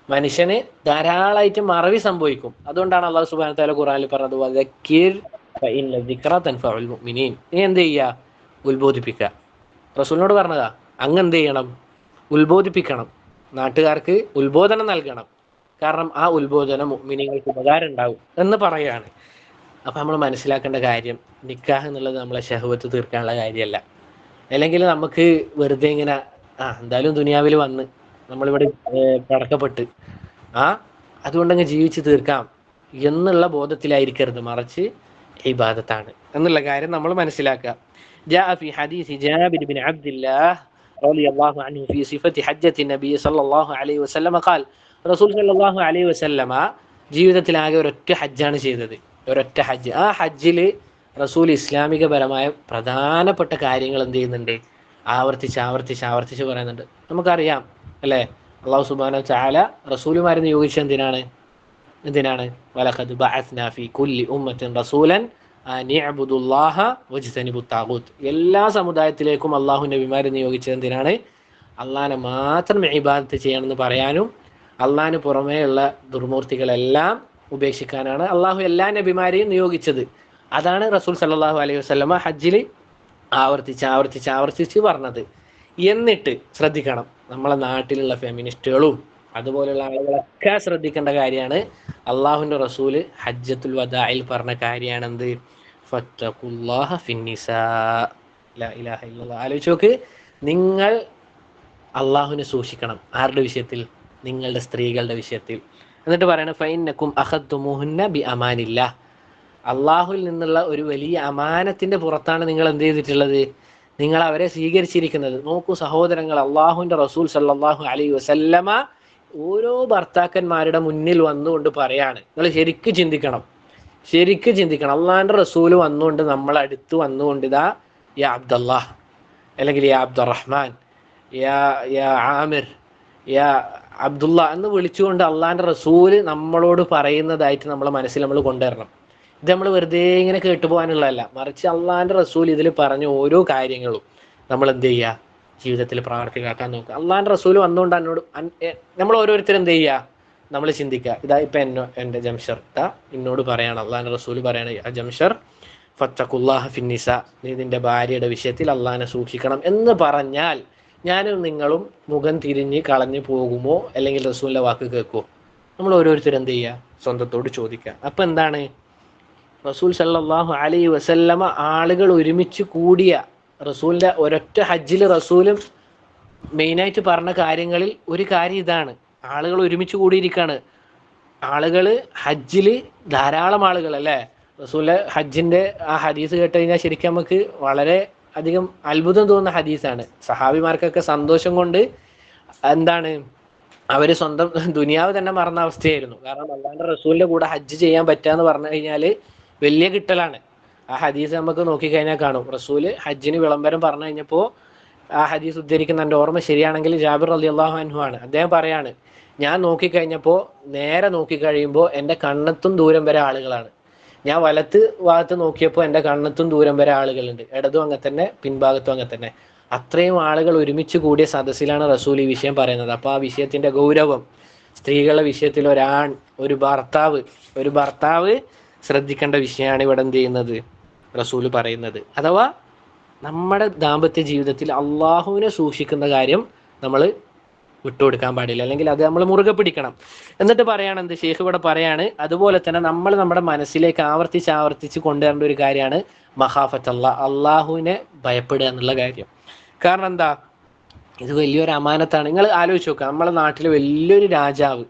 മനുഷ്യന് ധാരാളമായിട്ട് മറവി സംഭവിക്കും. അതുകൊണ്ടാണ് അല്ലാഹു സുബ്ഹാനഹു വ തആല ഖുർആനിൽ പറഞ്ഞത് വദക്കിർ ഫഇന്ന ദിക്റ തൻഫഉൽ മുഅ്മിനീൻ, നീ എന്ത് ചെയ്യുക? ഉത്ബോധിപ്പിക്കുക. റസൂലിനോട് പറഞ്ഞതാ, അങ്ങ് എന്ത് ചെയ്യണം? ഉത്ബോധിപ്പിക്കണം, നാട്ടുകാർക്ക് ഉത്ബോധനം നൽകണം. കാരണം ആ ഉത്ബോധനം മുഅ്മിനീങ്ങൾക്ക് ഉപകാരം ഉണ്ടാവും എന്ന് പറയുകയാണ്. അപ്പം നമ്മൾ മനസ്സിലാക്കേണ്ട കാര്യം, നിക്കാഹ് എന്നുള്ളത് നമ്മളെ ശഹവത്ത് തീർക്കാനുള്ള കാര്യമല്ല. അല്ലെങ്കിൽ നമുക്ക് വെറുതെ ഇങ്ങനെ എന്തായാലും ദുനിയാവിൽ വന്ന് നമ്മളിവിടെ പടക്കപ്പെട്ട് അതുകൊണ്ടങ്ങ് ജീവിച്ച് തീർക്കാം എന്നുള്ള ബോധത്തിലായിരിക്കരുത്, മറിച്ച് ഇബാദത്താണ് എന്നുള്ള കാര്യം നമ്മൾ മനസ്സിലാക്കുക. جاء في حديث جابر بن عبد الله رضي الله عنه في صفة حجة النبي صلى الله عليه وسلم قال, റസൂൽ സല്ലല്ലാഹു അലൈഹി വസല്ലമ ജീവിതത്തിൽ ആകെ ഒരൊറ്റ ഹജ്ജാണ് ചെയ്തത്, ഒരൊറ്റ ഹജ്ജ്. ആ ഹജ്ജിൽ റസൂൽ ഇസ്ലാമികപരമായ പ്രധാനപ്പെട്ട കാര്യങ്ങൾ എന്ത് ചെയ്യുന്നുണ്ട്? ആവർത്തിച്ച് പറയുന്നുണ്ട്. നമുക്കറിയാം അല്ലേ, അള്ളാഹു സുബ്ഹാനഹു വ തആല റസൂലുമാരെ നിയോഗിച്ചത് എന്തിനാണ് വലഖദ് ബഅസ്നാ ഫീ കുല്ലി ഉമ്മത്തിൻ റസൂലൻ അൻ ഇഅ്ബുദുല്ലാഹ വജ്തനിബുത് താഗൂത്ത്. എല്ലാ സമുദായത്തിലേക്കും അള്ളാഹു നബിമാരെ നിയോഗിച്ചത് എന്തിനാണ്? അള്ളാഹിനെ മാത്രം ഇബാദത്ത് ചെയ്യണമെന്ന് പറയാനും അള്ളാഹിന് പുറമേ ഉള്ള ദുർമൂർത്തികളെല്ലാം ഉപേക്ഷിക്കാനാണ് അള്ളാഹു എല്ലാ നബിമാരെയും നിയോഗിച്ചത്. അതാണ് റസൂൽ സല്ലല്ലാഹു അലൈഹി വസല്ലമ ഹജ്ജിൽ ആവർത്തിച്ച് പറഞ്ഞത്. എന്നിട്ട് ശ്രദ്ധിക്കണം, നമ്മളെ നാട്ടിലുള്ള ഫെമിനിസ്റ്റുകളും അതുപോലെയുള്ള ആളുകളൊക്കെ ശ്രദ്ധിക്കേണ്ട കാര്യമാണ്, അള്ളാഹുവിൻ്റെ റസൂല് ഹജ്ജത്തുൽ വദാഇൽ പറഞ്ഞ കാര്യമാണ് എന്ത്? ഫത്തഖുല്ലാഹ ഫിന്നിസാ. ലാ ഇലാഹ ഇല്ലല്ലാഹ്. ആലോചിച്ച് നോക്ക്, നിങ്ങൾ അള്ളാഹുവിനെ സൂക്ഷിക്കണം. ആരുടെ വിഷയത്തിൽ? നിങ്ങളുടെ സ്ത്രീകളുടെ വിഷയത്തിൽ. എന്നിട്ട് പറയണം ഫൈന്നക്കും അഖദ്തുമുഹുന്ന ബി അമാനില്ലാ. അള്ളാഹുവിൽ നിന്നുള്ള ഒരു വലിയ അമാനത്തിന്റെ പുറത്താണ് നിങ്ങൾ എന്ത് ചെയ്തിട്ടുള്ളത്? നിങ്ങൾ അവരെ സ്വീകരിച്ചിരിക്കുന്നത്. നോക്കൂ സഹോദരങ്ങൾ, അള്ളാഹുവിന്റെ റസൂൽ സല്ലല്ലാഹു അലൈഹി വസല്ലമ ഓരോ ഭർത്താക്കന്മാരുടെ മുന്നിൽ വന്നുകൊണ്ട് പറയാണ്, നിങ്ങൾ ശരിക്കും ചിന്തിക്കണം. അള്ളാഹിന്റെ റസൂല് വന്നുകൊണ്ട് നമ്മളടുത്ത് വന്നുകൊണ്ട് ഇതാ യാ അബ്ദുല്ലാഹ്, അല്ലെങ്കിൽ യാ അബ്ദുറഹ്മാൻ, യാ ആമിർ, യാ അബ്ദുള്ള എന്ന് വിളിച്ചുകൊണ്ട് അള്ളാഹിന്റെ റസൂല് നമ്മളോട് പറയുന്നതായിട്ട് നമ്മളെ മനസ്സിൽ നമ്മൾ കൊണ്ടുവരണം. ഇത് നമ്മൾ വെറുതെ ഇങ്ങനെ കേട്ടുപോകാനുള്ളതല്ല, മറിച്ച് അള്ളാഹിന്റെ റസൂൽ ഇതിൽ പറഞ്ഞ ഓരോ കാര്യങ്ങളും നമ്മൾ എന്ത് ചെയ്യുക? ജീവിതത്തിൽ പ്രാവർത്തികമാക്കാൻ നോക്കുക. അള്ളാഹിന്റെ റസൂൽ വന്നുകൊണ്ട് നമ്മൾ ഓരോരുത്തരും എന്ത് ചെയ്യുക? നമ്മൾ ചിന്തിക്കുക. ഇതാ ഇപ്പൊ എൻ്റെ ജംഷർ എന്നോട് പറയാണ്, അള്ളാഹിന്റെ റസൂൽ പറയാണ്, ജംഷർ ഫത്തഖുല്ലാഹ ഫിന്നിസ, നീ നിന്റെ ഭാര്യയുടെ വിഷയത്തിൽ അള്ളാഹിനെ സൂക്ഷിക്കണം എന്ന് പറഞ്ഞാൽ ഞാനും നിങ്ങളും മുഖം തിരിഞ്ഞ് കളഞ്ഞു പോകുമോ, അല്ലെങ്കിൽ റസൂലിന്റെ വാക്ക് കേൾക്കുമോ? നമ്മൾ ഓരോരുത്തരും എന്ത് ചെയ്യുക? സ്വന്തത്തോട് ചോദിക്കുക. അപ്പൊ എന്താണ്? റസൂൽ സല്ലല്ലാഹു അലൈഹി വസല്ലമ ആളുകൾ ഒരുമിച്ച് കൂടിയ റസൂലിന്റെ ഒരൊറ്റ ഹജ്ജിൽ റസൂലും മെയിനായിട്ട് പറഞ്ഞ കാര്യങ്ങളിൽ ഒരു കാര്യം ഇതാണ്. ആളുകൾ ഒരുമിച്ച് കൂടിയിരിക്കുകയാണ്. ആളുകൾ ഹജ്ജില് ധാരാളം ആളുകൾ അല്ലേ? റസൂലിന്റെ ഹജ്ജിന്റെ ആ ഹദീസ് കേട്ട് കഴിഞ്ഞാൽ ശരിക്കും നമുക്ക് വളരെ അധികം അത്ഭുതം തോന്നുന്ന ഹദീസാണ്. സഹാബിമാർക്കൊക്കെ സന്തോഷം കൊണ്ട് എന്താണ്, അവര് സ്വന്തം ദുനിയാവ് തന്നെ മറന്ന അവസ്ഥയായിരുന്നു. കാരണം അല്ലാണ്ട് റസൂലിന്റെ കൂടെ ഹജ്ജ് ചെയ്യാൻ പറ്റാന്ന് പറഞ്ഞു കഴിഞ്ഞാൽ വലിയ കിട്ടലാണ്. ആ ഹദീസ് നമുക്ക് നോക്കിക്കഴിഞ്ഞാൽ കാണും. റസൂല് ഹജ്ജിന് വിളംബരം പറഞ്ഞു കഴിഞ്ഞപ്പോൾ ആ ഹദീസ് ഉദ്ധരിക്കുന്ന എൻ്റെ ഓർമ്മ ശരിയാണെങ്കിൽ ജാബിർ റളിയല്ലാഹു അൻഹു ആണ്. അദ്ദേഹം പറയാണ്, ഞാൻ നോക്കിക്കഴിഞ്ഞപ്പോൾ നേരെ നോക്കിക്കഴിയുമ്പോൾ എൻ്റെ കണ്ണെത്തും ദൂരം വരെ ആളുകളാണ്. ഞാൻ വലത്ത് ഭാഗത്ത് നോക്കിയപ്പോൾ എൻ്റെ കണ്ണെത്തും ദൂരം വരെ ആളുകളുണ്ട്. ഇടതും അങ്ങനെ തന്നെ, പിൻഭാഗത്തും അങ്ങനെ തന്നെ. അത്രയും ആളുകൾ ഒരുമിച്ച് കൂടിയ സദസ്സിലാണ് റസൂൽ ഈ വിഷയം പറയുന്നത്. അപ്പോൾ ആ വിഷയത്തിന്റെ ഗൗരവം, സ്ത്രീകളുടെ വിഷയത്തിൽ ഒരു ഭർത്താവ് ശ്രദ്ധിക്കേണ്ട വിഷയമാണ് ഇവിടെ എന്ത് ചെയ്യുന്നത്? റസൂൽ പറയുന്നത്. അഥവാ നമ്മുടെ ദാമ്പത്യ ജീവിതത്തിൽ അള്ളാഹുവിനെ സൂക്ഷിക്കുന്ന കാര്യം നമ്മൾ വിട്ടുകൊടുക്കാൻ പാടില്ല, അല്ലെങ്കിൽ അത് നമ്മൾ മുറുകെ പിടിക്കണം. എന്നിട്ട് പറയാണെന്ത് ഷെയ്ഖ് ഇവിടെ പറയാണ്, അതുപോലെ തന്നെ നമ്മൾ നമ്മുടെ മനസ്സിലേക്ക് ആവർത്തിച്ച് കൊണ്ടുവരേണ്ട ഒരു കാര്യമാണ് മഖാഫത്തല്ലാ, അള്ളാഹുവിനെ ഭയപ്പെടുക എന്നുള്ള കാര്യം. കാരണം എന്താ? ഇത് വലിയൊരു അമാനത്താണ്. നിങ്ങൾ ആലോചിച്ച് നോക്കുക, നമ്മളെ നാട്ടിലെ വലിയൊരു രാജാവ്,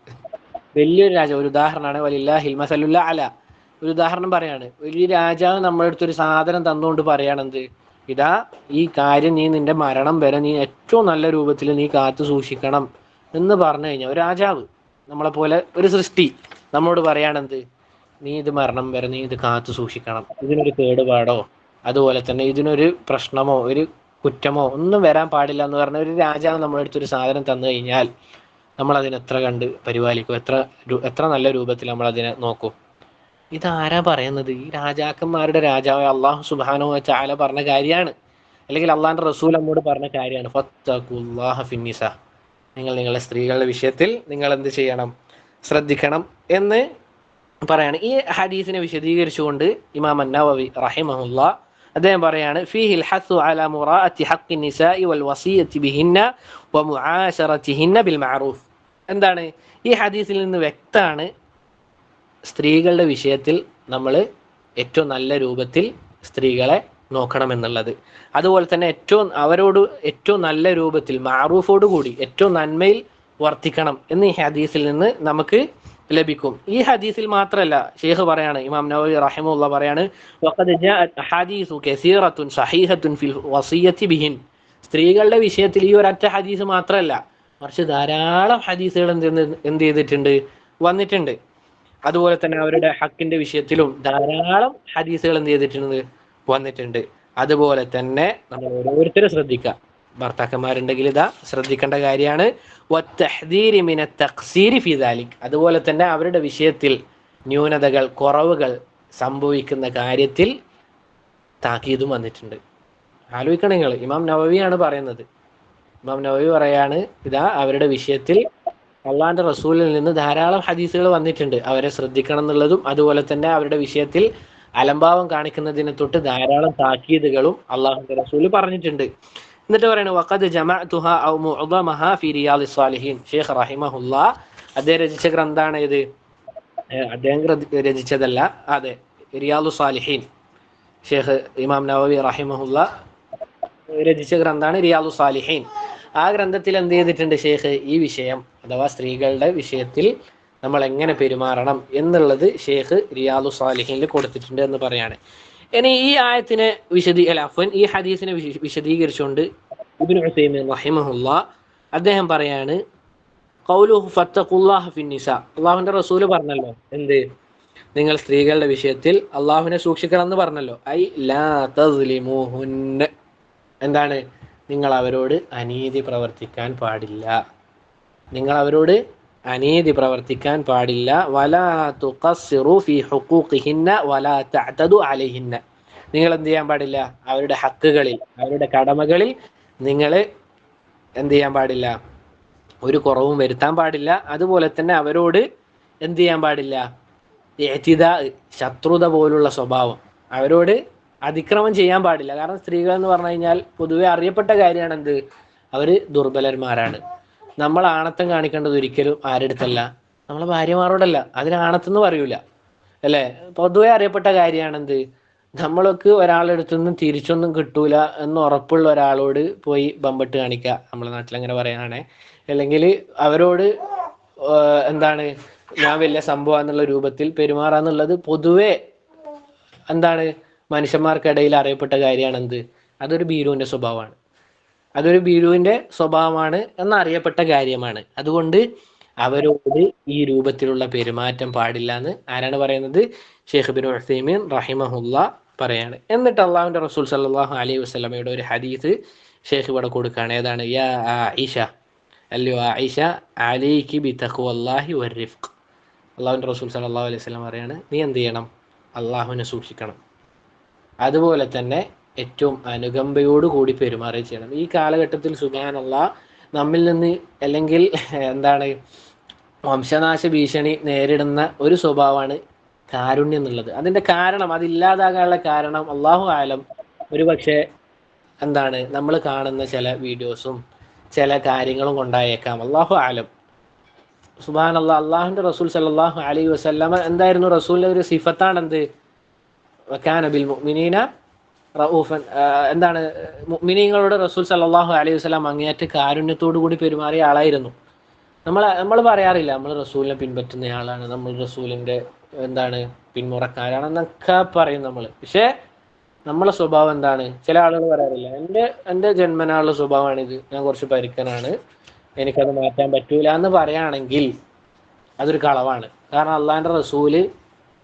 ഒരു ഉദാഹരണമാണ്, വലില്ലാഹിൽ മസലുൽ അഅല, ഒരു ഉദാഹരണം പറയാണ്. വലിയ രാജാവ് നമ്മുടെ അടുത്തൊരു സാധനം തന്നുകൊണ്ട് പറയാണെന്ത്, ഇതാ ഈ കാര്യം നീ നിന്റെ മരണം വരെ നീ ഏറ്റവും നല്ല രൂപത്തിൽ നീ കാത്തു സൂക്ഷിക്കണം എന്ന് പറഞ്ഞു കഴിഞ്ഞാൽ, ഒരു രാജാവ് നമ്മളെ പോലെ ഒരു സൃഷ്ടി നമ്മളോട് പറയാണെന്ത്, നീ ഇത് മരണം വരെ നീ ഇത് കാത്തു സൂക്ഷിക്കണം, ഇതിനൊരു കേടുപാടോ അതുപോലെ തന്നെ ഇതിനൊരു പ്രശ്നമോ ഒരു കുറ്റമോ ഒന്നും വരാൻ പാടില്ല എന്ന് പറഞ്ഞ ഒരു രാജാവ് നമ്മുടെ അടുത്തൊരു സാധനം തന്നു കഴിഞ്ഞാൽ നമ്മൾ അതിനെ എത്ര കണ്ട് പരിപാലിക്കും, എത്ര നല്ല രൂപത്തിൽ നമ്മൾ അതിനെ നോക്കും. ഇതാരാ പറയുന്നത്? ഈ രാജാക്കന്മാരുടെ രാജാവ് അള്ളാഹു സുബ്ഹാനഹു വ തആല പറഞ്ഞ കാര്യമാണ്, അല്ലെങ്കിൽ അള്ളാഹിന്റെ റസൂൽ നമ്മോട് പറഞ്ഞ കാര്യമാണ്. ഫത്തഖുല്ലാഹ ഫിന്നിസ, നിങ്ങൾ നിങ്ങളുടെ സ്ത്രീകളുടെ വിഷയത്തിൽ നിങ്ങൾ എന്ത് ചെയ്യണം? ശ്രദ്ധിക്കണം എന്ന് പറയാണ്. ഈ ഹദീസിനെ വിശദീകരിച്ചുകൊണ്ട് ഇമാം അൻ-നവവി റഹിമഹുല്ലാഹ് അദ്ദേഹം പറയാണ്, ഫീഹിൽ ഹസ്സു അലാ മുറാഅത്തി ഹഖ്ഖി നിസാഇ വൽ വസിയ്യത്തി ബിഹിന്ന വ മുആശറതിഹിന്ന ബിൽ മഅറൂഫ്. എന്താണ് ഈ ഹദീസിൽ നിന്ന് വ്യക്തമാണ് സ്ത്രീകളുടെ വിഷയത്തിൽ നമ്മൾ ഏറ്റവും നല്ല രൂപത്തിൽ സ്ത്രീകളെ നോക്കണമെന്നുള്ളത്. അതുപോലെ തന്നെ അവരോട് ഏറ്റവും നല്ല രൂപത്തിൽ മഅറൂഫോട് കൂടി ഏറ്റവും നന്മയിൽ വർത്തിക്കണം എന്ന് ഈ ഹദീസിൽ നിന്ന് നമുക്ക് ലഭിക്കും. ഈ ഹദീസിൽ മാത്രമല്ല, ഷെയ്ഖ് പറയാണ്, ഇമാം നവവി റഹിമഹുല്ലാഹ് പറയാണ്, വഖദ് ജാഅത് അഹാദീസു കസീറത്തുൻ സഹീഹത്തുൻ ഫിൽ വസിയ്യത്തി ബിഹിൻ. സ്ത്രീകളുടെ വിഷയത്തിൽ ഈ ഒരൊറ്റ ഹദീസ് മാത്രമല്ല, മറിച്ച് ധാരാളം ഹദീസുകൾ എന്ത് ചെയ്തിട്ടുണ്ട്? വന്നിട്ടുണ്ട്. അതുപോലെ തന്നെ അവരുടെ ഹക്കിന്റെ വിഷയത്തിലും ധാരാളം ഹദീസുകൾ എന്ത് ചെയ്തിട്ടുണ്ട്? വന്നിട്ടുണ്ട്. അതുപോലെ തന്നെ നമ്മൾ ഓരോരുത്തരും ശ്രദ്ധിക്കുക, ഭർത്താക്കന്മാരുണ്ടെങ്കിൽ ഇതാ ശ്രദ്ധിക്കേണ്ട കാര്യമാണ്. വത്തഹ്ദീരി മിന തഖ്സീരി ഫീ ദാലിക്, അതുപോലെ തന്നെ അവരുടെ വിഷയത്തിൽ ന്യൂനതകൾ, കുറവുകൾ സംഭവിക്കുന്ന കാര്യത്തിൽ താക്കീതും വന്നിട്ടുണ്ട്. ആലോചിക്കണം നിങ്ങൾ, ഇമാം നവവിയാണ് പറയുന്നത്. ഇമാം നവവി പറയാണ്, ഇതാ അവരുടെ വിഷയത്തിൽ അള്ളാഹിന്റെ റസൂലിൽ നിന്ന് ധാരാളം ഹദീസുകൾ വന്നിട്ടുണ്ട്, അവരെ ശ്രദ്ധിക്കണം എന്നുള്ളതും അതുപോലെ തന്നെ അവരുടെ വിഷയത്തിൽ അലംഭാവം കാണിക്കുന്നതിനെ തൊട്ട് ധാരാളം താക്കീതുകളും അള്ളാഹുന്റെ റസൂൽ പറഞ്ഞിട്ടുണ്ട്. എന്നിട്ട് പറയുന്നത് വഖദ് ജമഅതുഹ ഔ മുഅദമഹ ഫി റിയാദിസ് സാലിഹീൻ. ഷെയ്ഖ് റഹിമഹുല്ലാ അദ്ദേഹം രചിച്ച ഗ്രന്ഥാണ് ഇത്. അദ്ദേഹം രചിച്ചതല്ല, അതെ, റിയാദുസ് സാലിഹീൻ. ഷെയ്ഖ് ഇമാം നവവി റഹിമഹുല്ലാ രചിച്ച ഗ്രന്ഥാണ് റിയാദുസ് സാലിഹീൻ. ആ ഗ്രന്ഥത്തിൽ എന്ത് ചെയ്തിട്ടുണ്ട് ഷെയ്ഖ്? ഈ വിഷയം അഥവാ സ്ത്രീകളുടെ വിഷയത്തിൽ നമ്മൾ എങ്ങനെ പെരുമാറണം എന്നുള്ളത് ഷെയ്ഖ് റിയാദുസ് സാലിഹീനിൽ കൊടുത്തിട്ടുണ്ട് എന്ന് പറയാണ്. ഇനി ഈ ആയത്തിനെ ഈ ഹദീസിനെ വിശദീകരിച്ചുകൊണ്ട് ഇബ്നു ഉസൈമീൻ റഹിമഹുല്ലാ അദ്ദേഹം പറയാണ്, ഖൗലുഹു ഫത്തഖുല്ലാഹ ഫിന്നിസാ, അല്ലാഹുവിന്റെ റസൂൽ പറഞ്ഞല്ലോ എന്ത്? നിങ്ങൾ സ്ത്രീകളുടെ വിഷയത്തിൽ അള്ളാഹുവിനെ സൂക്ഷിക്കണം എന്ന് പറഞ്ഞല്ലോ. ഐ ലാ തസ്ലിമൂഹുന്ന, എന്താണ്? നിങ്ങൾ അവരോട് അനീതി പ്രവർത്തിക്കാൻ പാടില്ല. നിങ്ങൾ അവരോട് അനീതി പ്രവർത്തിക്കാൻ പാടില്ല. വലാ തുഖസ്സിറു ഫീ ഹുഖൂഖിഹിന്ന വലാ തഅതദു അലൈഹിന്ന, നിങ്ങൾ എന്ത് ചെയ്യാൻ പാടില്ല? അവരുടെ ഹക്കുകളിൽ, അവരുടെ കടമകളിൽ നിങ്ങൾ എന്ത് ചെയ്യാൻ പാടില്ല? ഒരു കുറവും വരുത്താൻ പാടില്ല. അതുപോലെ തന്നെ അവരോട് എന്ത് ചെയ്യാൻ പാടില്ല? ശത്രുത പോലുള്ള സ്വഭാവം, അവരോട് അതിക്രമം ചെയ്യാൻ പാടില്ല. കാരണം സ്ത്രീകൾ എന്ന് പറഞ്ഞു കഴിഞ്ഞാൽ പൊതുവെ അറിയപ്പെട്ട കാര്യമാണ് എന്ത്? അവര് ദുർബലന്മാരാണ്. നമ്മൾ ആണത്തം കാണിക്കേണ്ടത് ഒരിക്കലും ആരെടുത്തല്ല, നമ്മളെ ഭാര്യമാരോടല്ല. അതിന് ആണത്തെന്ന് പറയൂല അല്ലേ? പൊതുവെ അറിയപ്പെട്ട കാര്യമാണ് എന്ത്? നമ്മളൊക്കെ ഒരാളെടുത്തു നിന്നും തിരിച്ചൊന്നും കിട്ടൂല എന്ന് ഉറപ്പുള്ള ഒരാളോട് പോയി ബമ്പട്ട് കാണിക്കുക, നമ്മളെ നാട്ടിൽ അങ്ങനെ പറയാനാണേ. അല്ലെങ്കിൽ അവരോട് എന്താണ് ഞാൻ വലിയ സംഭവം എന്നുള്ള രൂപത്തിൽ പെരുമാറാന്നുള്ളത് പൊതുവെ എന്താണ് മനുഷ്യന്മാർക്കിടയിൽ അറിയപ്പെട്ട കാര്യമാണ് എന്ത്? അതൊരു ബീരുവിന്റെ സ്വഭാവമാണ്. അതൊരു ബീരുവിന്റെ സ്വഭാവമാണ് എന്നറിയപ്പെട്ട കാര്യമാണ്. അതുകൊണ്ട് അവരോട് ഈ രൂപത്തിലുള്ള പെരുമാറ്റം പാടില്ല എന്ന് ആരാണ് പറയുന്നത്? ഷെയ്ഖ് ഇബ്നു ഉസൈമീൻ റഹിമഹുല്ലാ പറയാണ്. എന്നിട്ട് അള്ളാഹുവിന്റെ റസൂൽ സല്ലല്ലാഹു അലൈഹി വസല്ലമയുടെ ഒരു ഹദീസ് ഷെയ്ഖ് ഇവിടെ കൊടുക്കുകയാണ്. ഏതാണ്? യാ ആയിഷ, അല്ലയോ ആയിഷ, അലൈകി ബിതഖ്വല്ലാഹി വറിഫ്ഖ്. അള്ളാഹുവിന്റെ റസൂൽ സല്ലല്ലാഹു അലൈഹി വസല്ലം പറയാണ്, നീ എന്ത് ചെയ്യണം? അള്ളാഹുവിനെ സൂക്ഷിക്കണം, അതുപോലെ തന്നെ ഏറ്റവും അനുകമ്പയോട് കൂടി പെരുമാറുകയും ചെയ്യണം. ഈ കാലഘട്ടത്തിൽ സുബ്ഹാനല്ലാഹ് നമ്മിൽ നിന്ന് അല്ലെങ്കിൽ എന്താണ് വംശനാശ ഭീഷണി നേരിടുന്ന ഒരു സ്വഭാവമാണ് കാരുണ്യം എന്നുള്ളത്. അതിന്റെ കാരണം, അതില്ലാതാകാനുള്ള കാരണം അല്ലാഹു ആലം, ഒരു പക്ഷേ എന്താണ് നമ്മൾ കാണുന്ന ചില വീഡിയോസും ചില കാര്യങ്ങളും കൊണ്ടായേക്കാം. അല്ലാഹു ആലം. സുബ്ഹാനല്ലാഹ്, അള്ളാഹുവിന്റെ റസൂൽ സല്ലല്ലാഹു അലൈഹി വസല്ലമ എന്തായിരുന്നു? റസൂലിന്റെ ഒരു സിഫത്താണ് എന്ത്? വകാന ബിൽ മുഅ്മിനീന റഊഫൻ. എന്താണ്? മുഅ്മിനീങ്ങളോട് റസൂൽ സല്ലല്ലാഹു അലൈഹി വസല്ലം അങ്ങേയറ്റ കാരുണ്യത്തോടു കൂടി പെരുമാറിയ ആളായിരുന്നു. നമ്മൾ പറയാറില്ല നമ്മൾ റസൂലിനെ പിൻപറ്റുന്നയാളാണ്, നമ്മൾ റസൂലിന്റെ എന്താണ് പിന്മുറക്കാരാണെന്നൊക്കെ പറയും നമ്മൾ. പക്ഷെ നമ്മളെ സ്വഭാവം എന്താണ്? ചില ആളുകൾ പറയാറില്ല, എൻ്റെ ജന്മനാളുള്ള സ്വഭാവമാണിത്, ഞാൻ കുറച്ച് പരുക്കനാണ്, എനിക്കത് മാറ്റാൻ പറ്റൂല എന്ന് പറയുകയാണെങ്കിൽ അതൊരു കളവാണ്. കാരണം അള്ളാഹിന്റെ റസൂല്